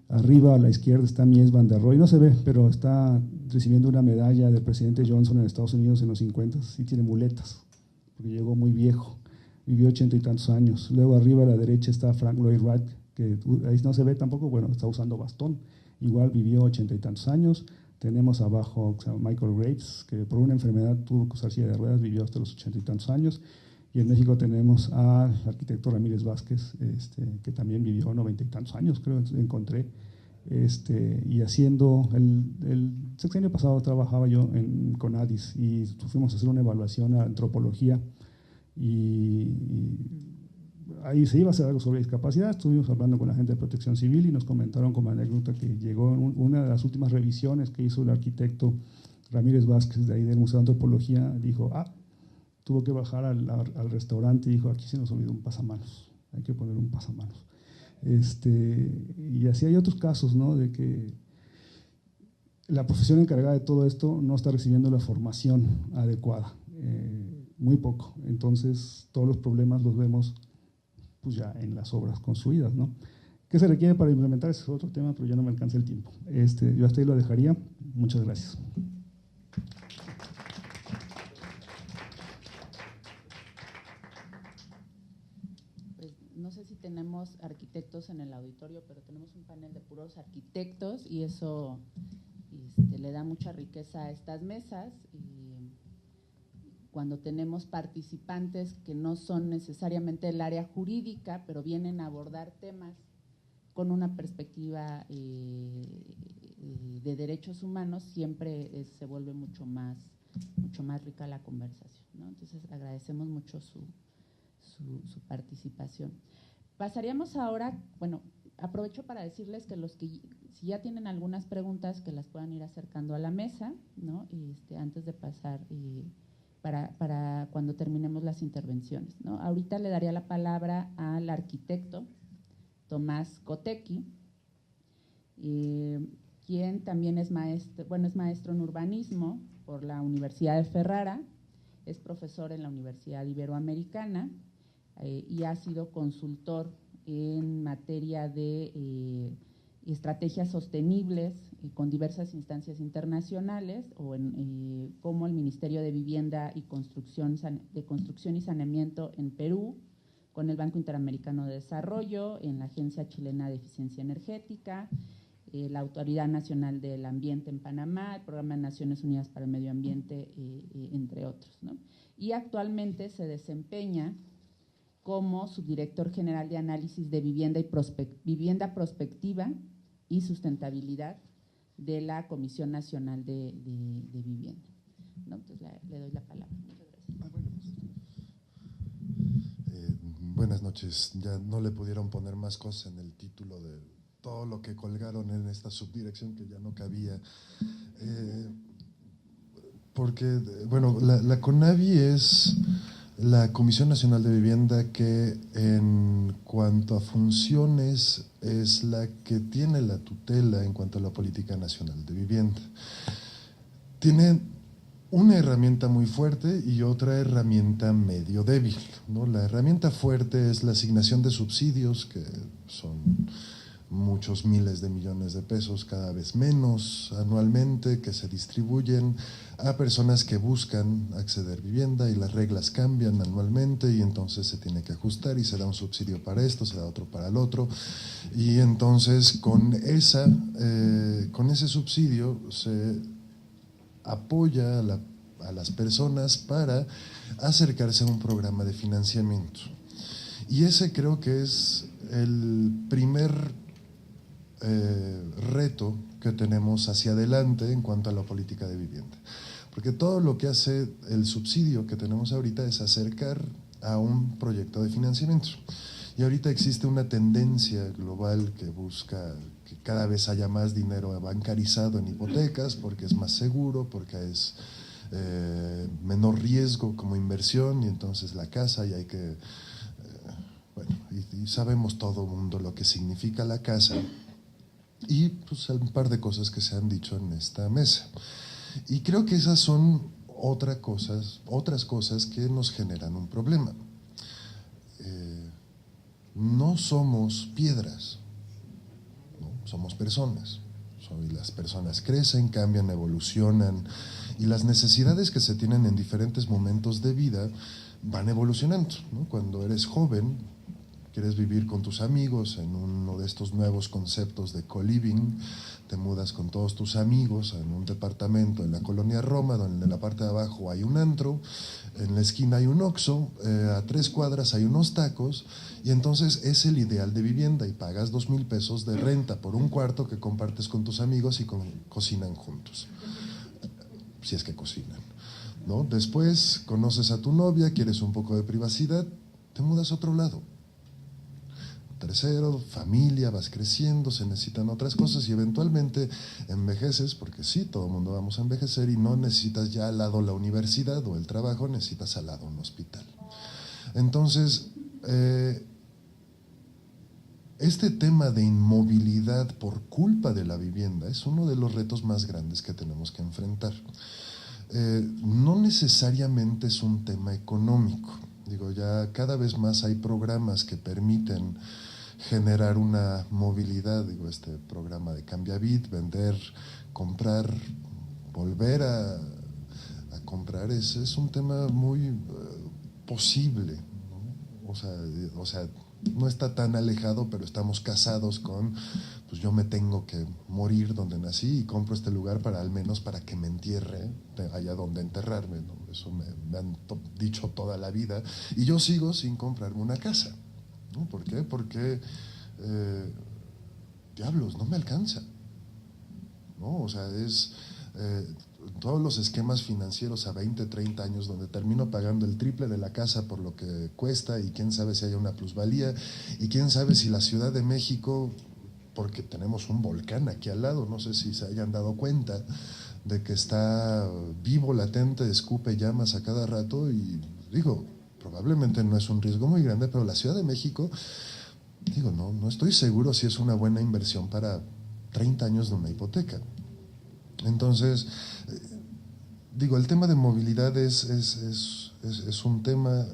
Arriba a la izquierda está Mies van der Rohe, no se ve, pero está recibiendo una medalla del presidente Johnson en Estados Unidos en los 50 y tiene muletas, porque llegó muy viejo, vivió 80 y tantos años. Luego arriba a la derecha está Frank Lloyd Wright, que ahí no se ve tampoco, bueno, está usando bastón, igual vivió 80 y tantos años. Tenemos abajo a Michael Graves, que por una enfermedad tuvo que usar silla de ruedas, vivió hasta los 80 y tantos años. Y en México tenemos al arquitecto Ramírez Vázquez, que también vivió 90 y tantos años, creo que encontré. Y haciendo, el sexenio pasado trabajaba yo en CONADIS y fuimos a hacer una evaluación a antropología y ahí se iba a hacer algo sobre discapacidad. Estuvimos hablando con la gente de Protección Civil y nos comentaron como anécdota que llegó una de las últimas revisiones que hizo el arquitecto Ramírez Vázquez de ahí del Museo de Antropología, dijo, tuvo que bajar al restaurante y dijo, aquí se nos olvidó un pasamanos, hay que poner un pasamanos. Y así hay otros casos, ¿no? De que la profesión encargada de todo esto no está recibiendo la formación adecuada, muy poco. Entonces, todos los problemas los vemos pues ya en las obras construidas, ¿no? ¿Qué se requiere para implementar? Ese es otro tema, pero ya no me alcanza el tiempo. Yo hasta ahí lo dejaría. Muchas gracias. No sé si tenemos arquitectos en el auditorio, pero tenemos un panel de puros arquitectos y eso le da mucha riqueza a estas mesas. Y cuando tenemos participantes que no son necesariamente del área jurídica, pero vienen a abordar temas con una perspectiva de derechos humanos, siempre se vuelve mucho más rica la conversación, ¿no? Entonces agradecemos mucho su participación. Pasaríamos ahora, bueno, aprovecho para decirles que si ya tienen algunas preguntas, que las puedan ir acercando a la mesa, ¿no? Antes de pasar para cuando terminemos las intervenciones, ¿no? Ahorita le daría la palabra al arquitecto Tomás Koteky, quien también es maestro en urbanismo por la Universidad de Ferrara, es profesor en la Universidad Iberoamericana, y ha sido consultor en materia de estrategias sostenibles con diversas instancias internacionales, como el Ministerio de Vivienda y Construcción y Saneamiento en Perú, con el Banco Interamericano de Desarrollo, en la Agencia Chilena de Eficiencia Energética, la Autoridad Nacional del Ambiente en Panamá, el Programa de Naciones Unidas para el Medio Ambiente, entre otros, ¿no? Y actualmente se desempeña como subdirector general de análisis de vivienda prospectiva y sustentabilidad de la Comisión Nacional de Vivienda, ¿no? Entonces le doy la palabra. Muchas gracias. buenas noches. Ya no le pudieron poner más cosas en el título de todo lo que colgaron en esta subdirección que ya no cabía. Porque, bueno, la CONAVI es la Comisión Nacional de Vivienda que en cuanto a funciones es la que tiene la tutela en cuanto a la política nacional de vivienda. Tiene una herramienta muy fuerte y otra herramienta medio débil, ¿no? La herramienta fuerte es la asignación de subsidios, que son muchos miles de millones de pesos, cada vez menos anualmente, que se distribuyen a personas que buscan acceder a vivienda, y las reglas cambian anualmente y entonces se tiene que ajustar y se da un subsidio para esto, se da otro para el otro, y entonces con ese subsidio se apoya a las personas para acercarse a un programa de financiamiento. Y ese creo que es el primer reto que tenemos hacia adelante en cuanto a la política de vivienda. Porque todo lo que hace el subsidio que tenemos ahorita es acercar a un proyecto de financiamiento. Y ahorita existe una tendencia global que busca que cada vez haya más dinero bancarizado en hipotecas, porque es más seguro, porque es menor riesgo como inversión, y entonces la casa, y hay que, bueno, y sabemos todo el mundo lo que significa la casa, y pues un par de cosas que se han dicho en esta mesa. Y creo que esas son otras cosas que nos generan un problema. No somos piedras, ¿no? Somos personas. Y las personas crecen, cambian, evolucionan, y las necesidades que se tienen en diferentes momentos de vida van evolucionando, ¿no? Cuando eres joven, quieres vivir con tus amigos en uno de estos nuevos conceptos de co-living, te mudas con todos tus amigos en un departamento en la colonia Roma, donde en la parte de abajo hay un antro, en la esquina hay un Oxxo, a 3 cuadras hay unos tacos, y entonces es el ideal de vivienda, y pagas 2,000 pesos de renta por un cuarto que compartes con tus amigos y cocinan juntos, si es que cocinan, ¿no? Después conoces a tu novia, quieres un poco de privacidad, te mudas a otro lado. Tercero, familia, vas creciendo, se necesitan otras cosas y eventualmente envejeces, porque sí, todo el mundo vamos a envejecer, y no necesitas ya al lado la universidad o el trabajo, necesitas al lado un hospital. Entonces, este tema de inmovilidad por culpa de la vivienda es uno de los retos más grandes que tenemos que enfrentar. No necesariamente es un tema económico. Digo, ya cada vez más hay programas que permiten generar una movilidad. Digo, este programa de Cambiavit, vender, comprar, volver a comprar, es un tema muy posible, ¿no? O sea, no está tan alejado, pero estamos casados con, pues yo me tengo que morir donde nací y compro este lugar al menos para que me entierre allá donde enterrarme, ¿no? Eso me han dicho toda la vida, y yo sigo sin comprarme una casa, ¿no? ¿Por qué? Porque, diablos, no me alcanza, ¿no? O sea, es todos los esquemas financieros a 20, 30 años donde termino pagando el triple de la casa por lo que cuesta, y quién sabe si haya una plusvalía, y quién sabe si la Ciudad de México, porque tenemos un volcán aquí al lado, no sé si se hayan dado cuenta de que está vivo, latente, escupe llamas a cada rato, y digo, probablemente no es un riesgo muy grande, pero la Ciudad de México, digo, no estoy seguro si es una buena inversión para 30 años de una hipoteca. Entonces, digo, el tema de movilidad es un tema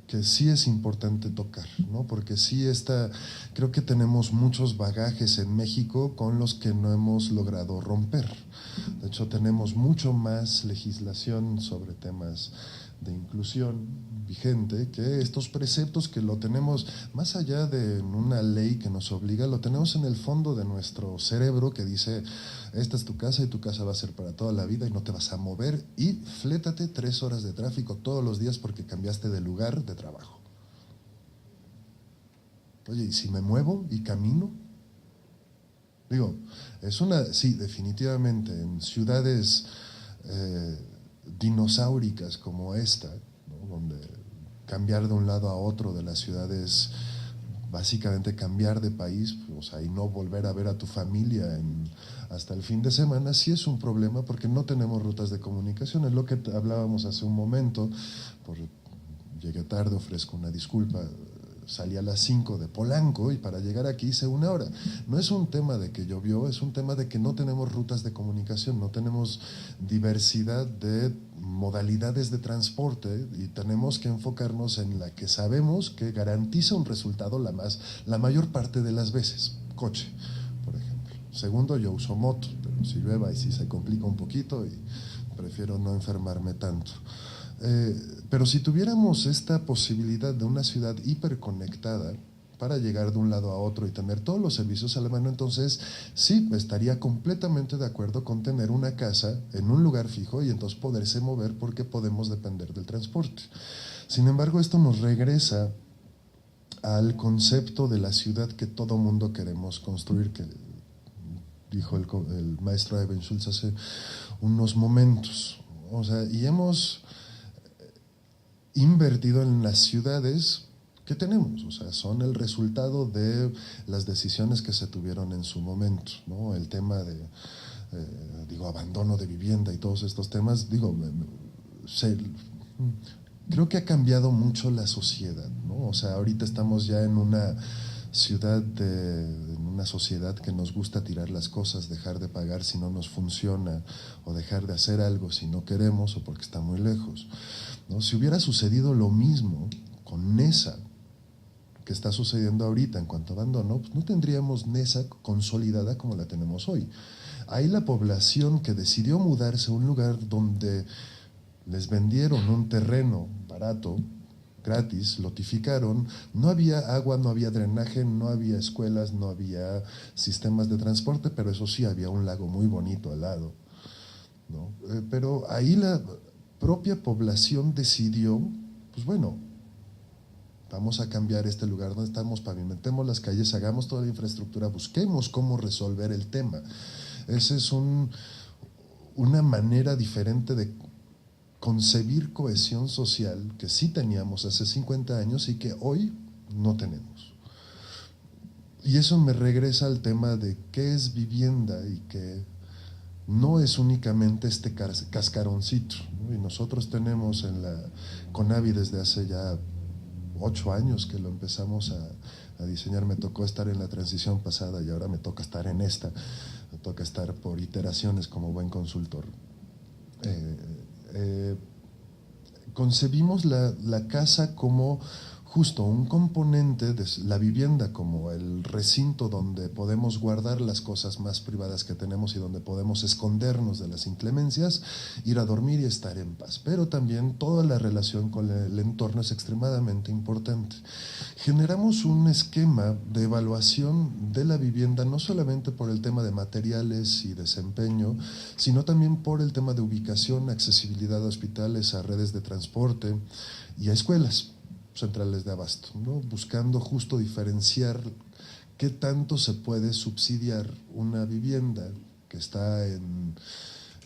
que sí es importante tocar, ¿no? Porque sí creo que tenemos muchos bagajes en México con los que no hemos logrado romper. De hecho, tenemos mucho más legislación sobre temas de inclusión vigente que estos preceptos, que lo tenemos más allá de una ley que nos obliga, lo tenemos en el fondo de nuestro cerebro, que dice: esta es tu casa y tu casa va a ser para toda la vida y no te vas a mover, y flétate 3 horas de tráfico todos los días porque cambiaste de lugar de trabajo. Oye, ¿y si me muevo y camino? Digo, sí, definitivamente, en ciudades dinosauricas como esta, ¿no? Donde cambiar de un lado a otro de la ciudad es básicamente cambiar de país, o sea, y no volver a ver a tu familia hasta el fin de semana, sí es un problema porque no tenemos rutas de comunicación. Es lo que hablábamos hace un momento. Llegué tarde, ofrezco una disculpa. Salí a las 5 de Polanco y para llegar aquí hice 1 hora. No es un tema de que llovió, es un tema de que no tenemos rutas de comunicación, no tenemos diversidad de modalidades de transporte y tenemos que enfocarnos en la que sabemos que garantiza un resultado la mayor parte de las veces. Coche, por ejemplo. Segundo, yo uso moto, pero si llueva y si se complica un poquito y prefiero no enfermarme tanto. Pero si tuviéramos esta posibilidad de una ciudad hiperconectada para llegar de un lado a otro y tener todos los servicios a la mano, entonces sí, estaría completamente de acuerdo con tener una casa en un lugar fijo y entonces poderse mover porque podemos depender del transporte. Sin embargo, esto nos regresa al concepto de la ciudad que todo mundo queremos construir, que dijo el maestro Eben Schultz hace unos momentos. O sea, y hemos invertido en las ciudades que tenemos, o sea, son el resultado de las decisiones que se tuvieron en su momento, ¿no? El tema de, abandono de vivienda y todos estos temas, creo que ha cambiado mucho la sociedad, ¿no? O sea, ahorita estamos ya en una en una sociedad que nos gusta tirar las cosas, dejar de pagar si no nos funciona, o dejar de hacer algo si no queremos o porque está muy lejos, ¿no? Si hubiera sucedido lo mismo con NESA, que está sucediendo ahorita en cuanto a abandono, pues no tendríamos NESA consolidada como la tenemos hoy. Hay la población que decidió mudarse a un lugar donde les vendieron un terreno barato, gratis, lotificaron, no había agua, no había drenaje, no había escuelas, no había sistemas de transporte, pero eso sí, había un lago muy bonito al lado, ¿no? Pero ahí la propia población decidió, pues bueno, vamos a cambiar este lugar donde estamos, pavimentemos las calles, hagamos toda la infraestructura, busquemos cómo resolver el tema. Esa es una manera diferente de concebir cohesión social que sí teníamos hace 50 años y que hoy no tenemos. Y eso me regresa al tema de qué es vivienda y que no es únicamente este cascaroncito, ¿no? Y nosotros tenemos en la CONAVI desde hace ya 8 años que lo empezamos a diseñar. Me tocó estar en la transición pasada y ahora me toca estar en esta. Me toca estar por iteraciones como buen consultor. Concebimos la casa como justo un componente de la vivienda, como el recinto donde podemos guardar las cosas más privadas que tenemos y donde podemos escondernos de las inclemencias, ir a dormir y estar en paz. Pero también toda la relación con el entorno es extremadamente importante. Generamos un esquema de evaluación de la vivienda, no solamente por el tema de materiales y desempeño, sino también por el tema de ubicación, accesibilidad a hospitales, a redes de transporte y a escuelas centrales de abasto, ¿no? Buscando justo diferenciar qué tanto se puede subsidiar una vivienda que está en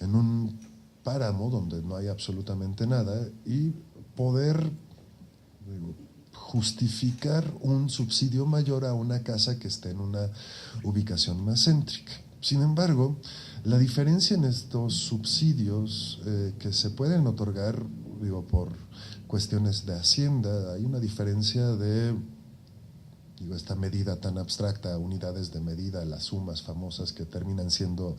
un páramo donde no hay absolutamente nada y poder justificar un subsidio mayor a una casa que esté en una ubicación más céntrica. Sin embargo, la diferencia en estos subsidios que se pueden otorgar, por cuestiones de Hacienda, hay una diferencia de, esta medida tan abstracta, unidades de medida, las sumas famosas que terminan siendo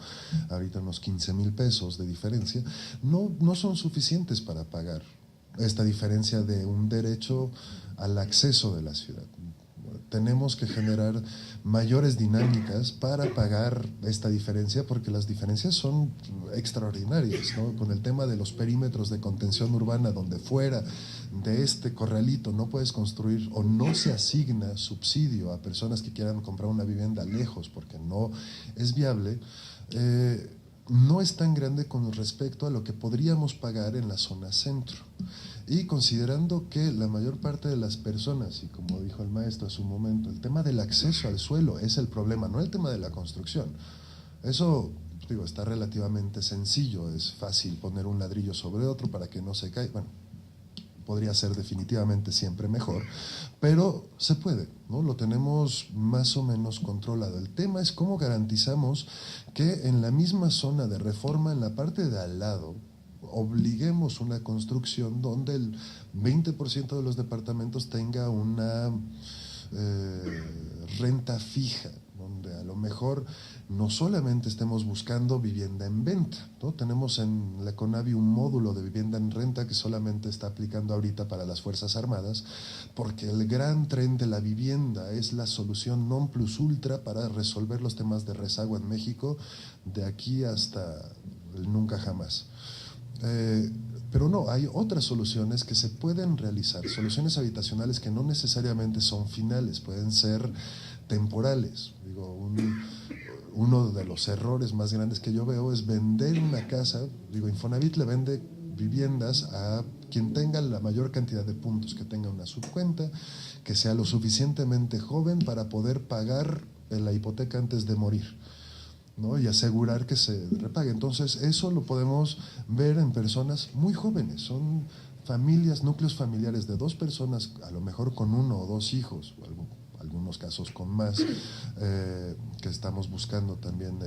ahorita unos 15,000 pesos de diferencia, no son suficientes para pagar esta diferencia de un derecho al acceso de la ciudad. Tenemos que generar mayores dinámicas para pagar esta diferencia, porque las diferencias son extraordinarias, ¿no? Con el tema de los perímetros de contención urbana, donde fuera de este corralito no puedes construir o no se asigna subsidio a personas que quieran comprar una vivienda lejos porque no es viable, no es tan grande con respecto a lo que podríamos pagar en la zona centro. Y considerando que la mayor parte de las personas, y como dijo el maestro hace un momento, el tema del acceso al suelo es el problema, no el tema de la construcción. Eso, está relativamente sencillo, es fácil poner un ladrillo sobre otro para que no se caiga. Bueno, podría ser definitivamente siempre mejor, pero se puede, ¿no? Lo tenemos más o menos controlado. El tema es cómo garantizamos que en la misma zona de Reforma, en la parte de al lado, obliguemos una construcción donde el 20% de los departamentos tenga una renta fija, donde a lo mejor no solamente estemos buscando vivienda en venta, ¿no? Tenemos en la CONAVI un módulo de vivienda en renta que solamente está aplicando ahorita para las Fuerzas Armadas, porque el gran tren de la vivienda es la solución non plus ultra para resolver los temas de rezago en México de aquí hasta el nunca jamás. Pero no, hay otras soluciones que se pueden realizar, soluciones habitacionales que no necesariamente son finales, pueden ser temporales. Digo, uno de los errores más grandes que yo veo es vender una casa. Digo, Infonavit le vende viviendas a quien tenga la mayor cantidad de puntos, que tenga una subcuenta, que sea lo suficientemente joven para poder pagar la hipoteca antes de morir, ¿no? Y asegurar que se repague. Entonces, eso lo podemos ver en personas muy jóvenes. Son familias, núcleos familiares de 2 personas, a lo mejor con 1 o 2 hijos, algunos casos con más, que estamos buscando también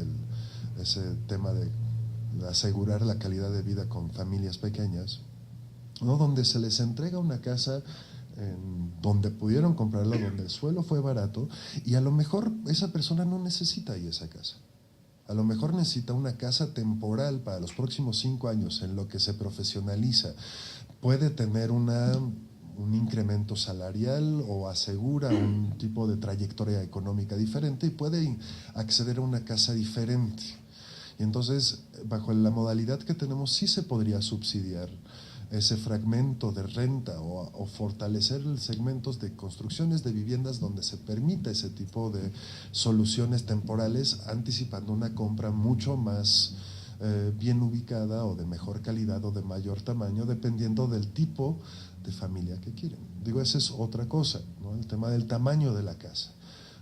ese tema de asegurar la calidad de vida con familias pequeñas, ¿no? Donde se les entrega una casa donde pudieron comprarla, donde el suelo fue barato, y a lo mejor esa persona no necesita ahí esa casa. A lo mejor necesita una casa temporal para los próximos 5 años en lo que se profesionaliza. Puede tener un incremento salarial o asegura un tipo de trayectoria económica diferente y puede acceder a una casa diferente. Y entonces, bajo la modalidad que tenemos, sí se podría subsidiar ese fragmento de renta o fortalecer segmentos de construcciones de viviendas donde se permita ese tipo de soluciones temporales, anticipando una compra mucho más bien ubicada o de mejor calidad o de mayor tamaño, dependiendo del tipo de familia que quieren. Digo, esa es otra cosa, ¿no? El tema del tamaño de la casa,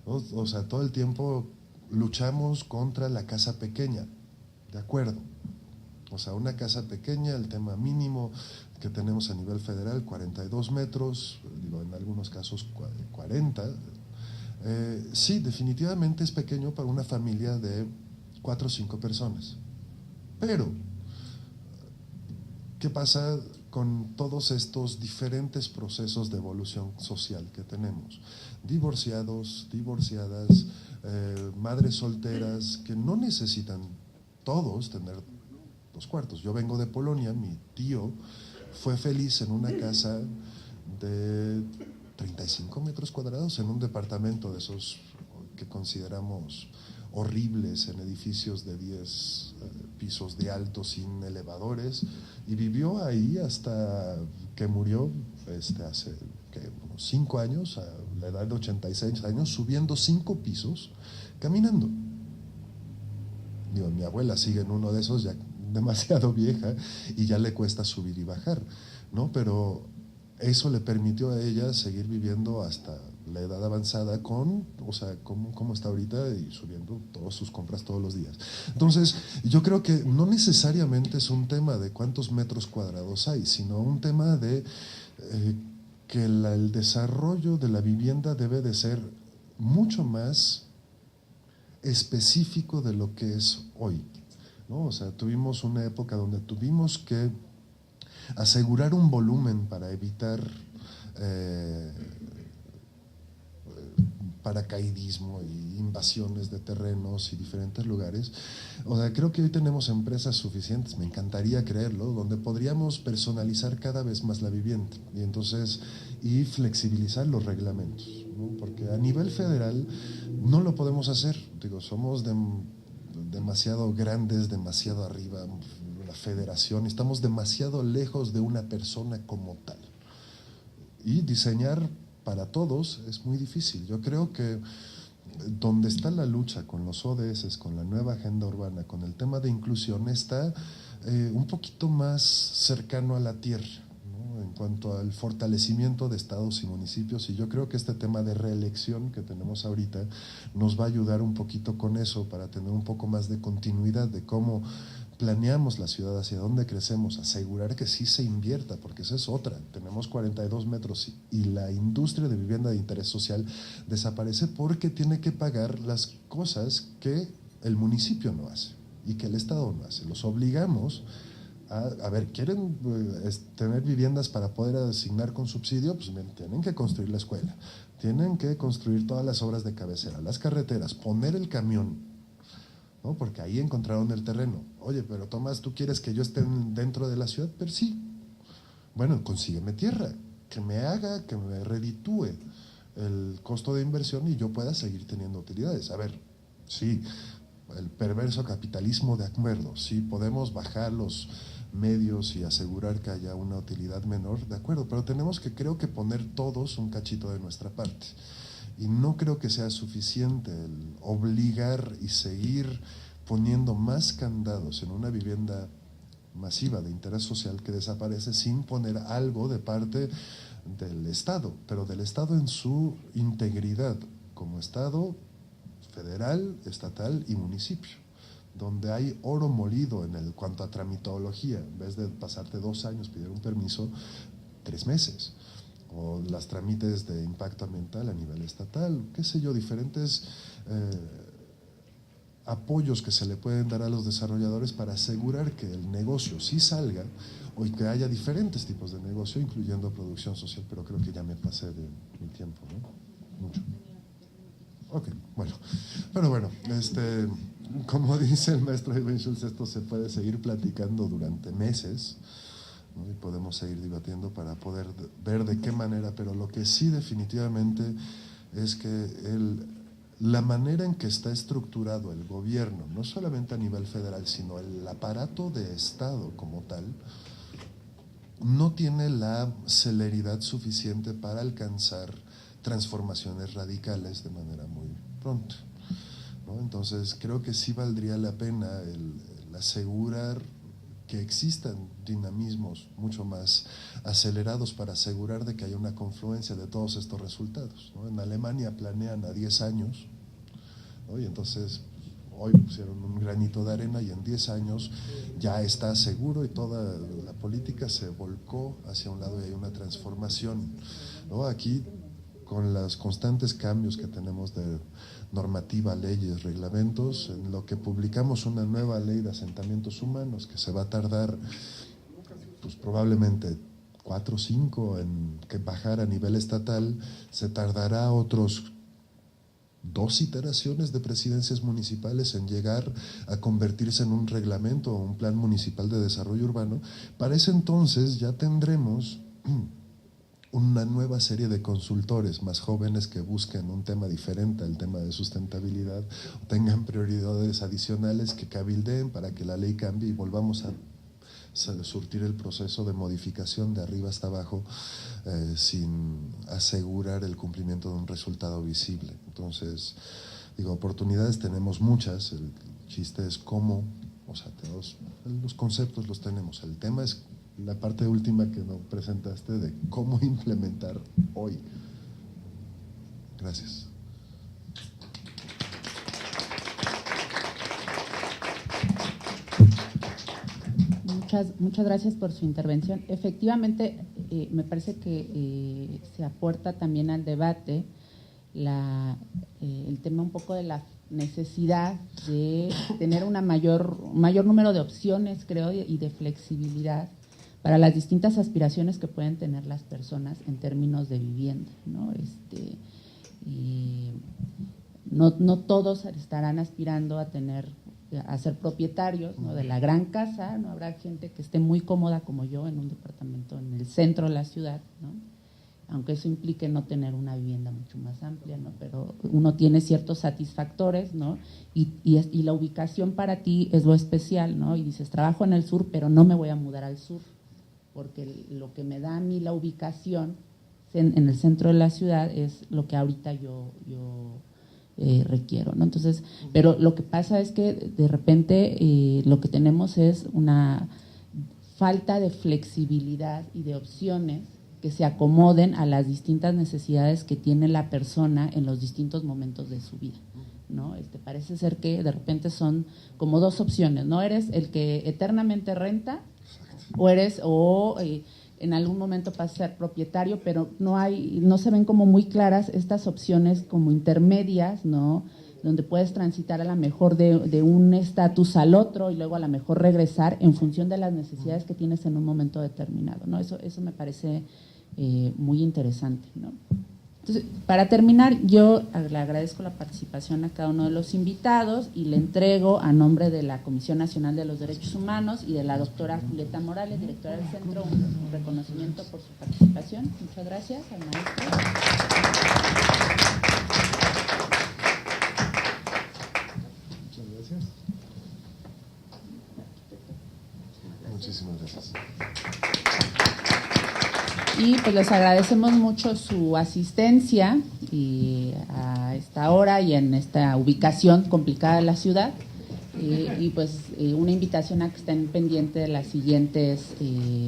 ¿no? O sea, todo el tiempo luchamos contra la casa pequeña, ¿de acuerdo? O sea, una casa pequeña, el tema mínimo que tenemos a nivel federal, 42 metros, digo, en algunos casos 40. Sí, definitivamente es pequeño para una familia de 4 o 5 personas. Pero, ¿qué pasa con todos estos diferentes procesos de evolución social que tenemos? Divorciados, divorciadas, madres solteras, que no necesitan todos tener 2 cuartos. Yo vengo de Polonia, mi tío fue feliz en una casa de 35 metros cuadrados, en un departamento de esos que consideramos horribles, en edificios de 10 pisos de alto sin elevadores, y vivió ahí hasta que murió hace unos 5 años, a la edad de 86 años, subiendo 5 pisos, caminando. Digo, mi abuela sigue en uno de esos, ya demasiado vieja, y ya le cuesta subir y bajar, ¿no? Pero eso le permitió a ella seguir viviendo hasta la edad avanzada como está ahorita, y subiendo todas sus compras todos los días. Entonces, yo creo que no necesariamente es un tema de cuántos metros cuadrados hay, sino un tema de que el desarrollo de la vivienda debe de ser mucho más específico de lo que es hoy, ¿no? O sea, tuvimos una época donde tuvimos que asegurar un volumen para evitar paracaidismo y invasiones de terrenos y diferentes lugares. O sea, creo que hoy tenemos empresas suficientes, me encantaría creerlo, donde podríamos personalizar cada vez más la vivienda y flexibilizar los reglamentos, ¿no? Porque a nivel federal no lo podemos hacer. Digo, somos demasiado grandes, demasiado arriba, la federación, estamos demasiado lejos de una persona como tal. Y diseñar para todos es muy difícil. Yo creo que donde está la lucha con los ODS, con la nueva agenda urbana, con el tema de inclusión, está un poquito más cercano a la tierra, ¿no? En cuanto al fortalecimiento de estados y municipios, y yo creo que este tema de reelección que tenemos ahorita nos va a ayudar un poquito con eso, para tener un poco más de continuidad de cómo planeamos la ciudad, hacia dónde crecemos, asegurar que sí se invierta, porque esa es otra. Tenemos 42 metros y la industria de vivienda de interés social desaparece porque tiene que pagar las cosas que el municipio no hace y que el Estado no hace. Los obligamos a ver, ¿quieren tener viviendas para poder asignar con subsidio? Pues tienen que construir la escuela, tienen que construir todas las obras de cabecera, las carreteras, poner el camión, ¿no? Porque ahí encontraron el terreno. Oye, pero Tomás, ¿tú quieres que yo esté dentro de la ciudad? Pero sí. Bueno, consígueme tierra, que me reditúe el costo de inversión y yo pueda seguir teniendo utilidades. A ver, sí, el perverso capitalismo, de acuerdo, sí, podemos bajar los medios y asegurar que haya una utilidad menor, de acuerdo, pero tenemos que, creo que, poner todos un cachito de nuestra parte. Y no creo que sea suficiente el obligar y seguir poniendo más candados en una vivienda masiva de interés social que desaparece sin poner algo de parte del Estado, pero del Estado en su integridad, como Estado federal, estatal y municipio, donde hay oro molido en cuanto a tramitología, en vez de pasarte 2 años pidiendo un permiso, 3 meses. O las trámites de impacto ambiental a nivel estatal, qué sé yo, diferentes apoyos que se le pueden dar a los desarrolladores para asegurar que el negocio sí salga o que haya diferentes tipos de negocio, incluyendo producción social, pero creo que ya me pasé de mi tiempo, ¿no? Mucho. Ok, bueno, pero bueno, como dice el maestro Edwin Schultz, esto se puede seguir platicando durante meses, ¿no? Y podemos seguir debatiendo para poder ver de qué manera, pero lo que sí definitivamente es que la manera en que está estructurado el gobierno, no solamente a nivel federal, sino el aparato de Estado como tal, no tiene la celeridad suficiente para alcanzar transformaciones radicales de manera muy pronta, ¿no? Entonces creo que sí valdría la pena el asegurar que existan dinamismos mucho más acelerados para asegurar de que haya una confluencia de todos estos resultados, ¿no? En Alemania planean a 10 años, ¿no? Y entonces hoy pusieron un granito de arena y en 10 años ya está seguro y toda la política se volcó hacia un lado y hay una transformación, ¿no? Aquí, con los constantes cambios que tenemos de normativa, leyes, reglamentos, en lo que publicamos una nueva ley de asentamientos humanos que se va a tardar pues probablemente 4 o 5 en que bajar a nivel estatal, se tardará otros 2 iteraciones de presidencias municipales en llegar a convertirse en un reglamento o un plan municipal de desarrollo urbano. Para ese entonces ya tendremos una nueva serie de consultores más jóvenes que busquen un tema diferente al tema de sustentabilidad, o tengan prioridades adicionales que cabildeen para que la ley cambie y volvamos a surtir el proceso de modificación de arriba hasta abajo sin asegurar el cumplimiento de un resultado visible. Entonces, digo, oportunidades tenemos muchas, el chiste es cómo, o sea, los conceptos los tenemos, el tema es la parte última que nos presentaste de cómo implementar hoy. Gracias. Muchas gracias por su intervención. Efectivamente, me parece que se aporta también al debate el tema un poco de la necesidad de tener una mayor número de opciones, creo, y de flexibilidad para las distintas aspiraciones que pueden tener las personas en términos de vivienda, ¿no? No todos estarán aspirando a ser propietarios, ¿no?, de la gran casa, ¿no? Habrá gente que esté muy cómoda como yo en un departamento en el centro de la ciudad, ¿no? Aunque eso implique no tener una vivienda mucho más amplia, ¿no? Pero uno tiene ciertos satisfactores, ¿no? Y la ubicación para ti es lo especial, ¿no? Y dices, trabajo en el sur, pero no me voy a mudar al sur, porque lo que me da a mí la ubicación en el centro de la ciudad es lo que ahorita yo requiero, ¿no? Entonces, pero lo que pasa es que de repente lo que tenemos es una falta de flexibilidad y de opciones que se acomoden a las distintas necesidades que tiene la persona en los distintos momentos de su vida. ¿no? Parece ser que de repente son como dos opciones, ¿no? Eres el que eternamente renta o en algún momento pasas a ser propietario, pero no se ven como muy claras estas opciones como intermedias, ¿no? Donde puedes transitar a lo mejor de un estatus al otro y luego a lo mejor regresar en función de las necesidades que tienes en un momento determinado, ¿no? Eso me parece muy interesante, ¿no? Entonces, para terminar, yo le agradezco la participación a cada uno de los invitados y le entrego a nombre de la Comisión Nacional de los Derechos Humanos y de la doctora Julieta Morales, directora del centro, un reconocimiento por su participación. Muchas gracias al maestro. Muchísimas gracias. Y pues les agradecemos mucho su asistencia a esta hora y en esta ubicación complicada de la ciudad. Y pues una invitación a que estén pendientes de las siguientes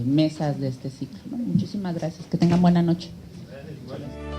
mesas de este ciclo, ¿no? Muchísimas gracias. Que tengan buena noche. Gracias, igual.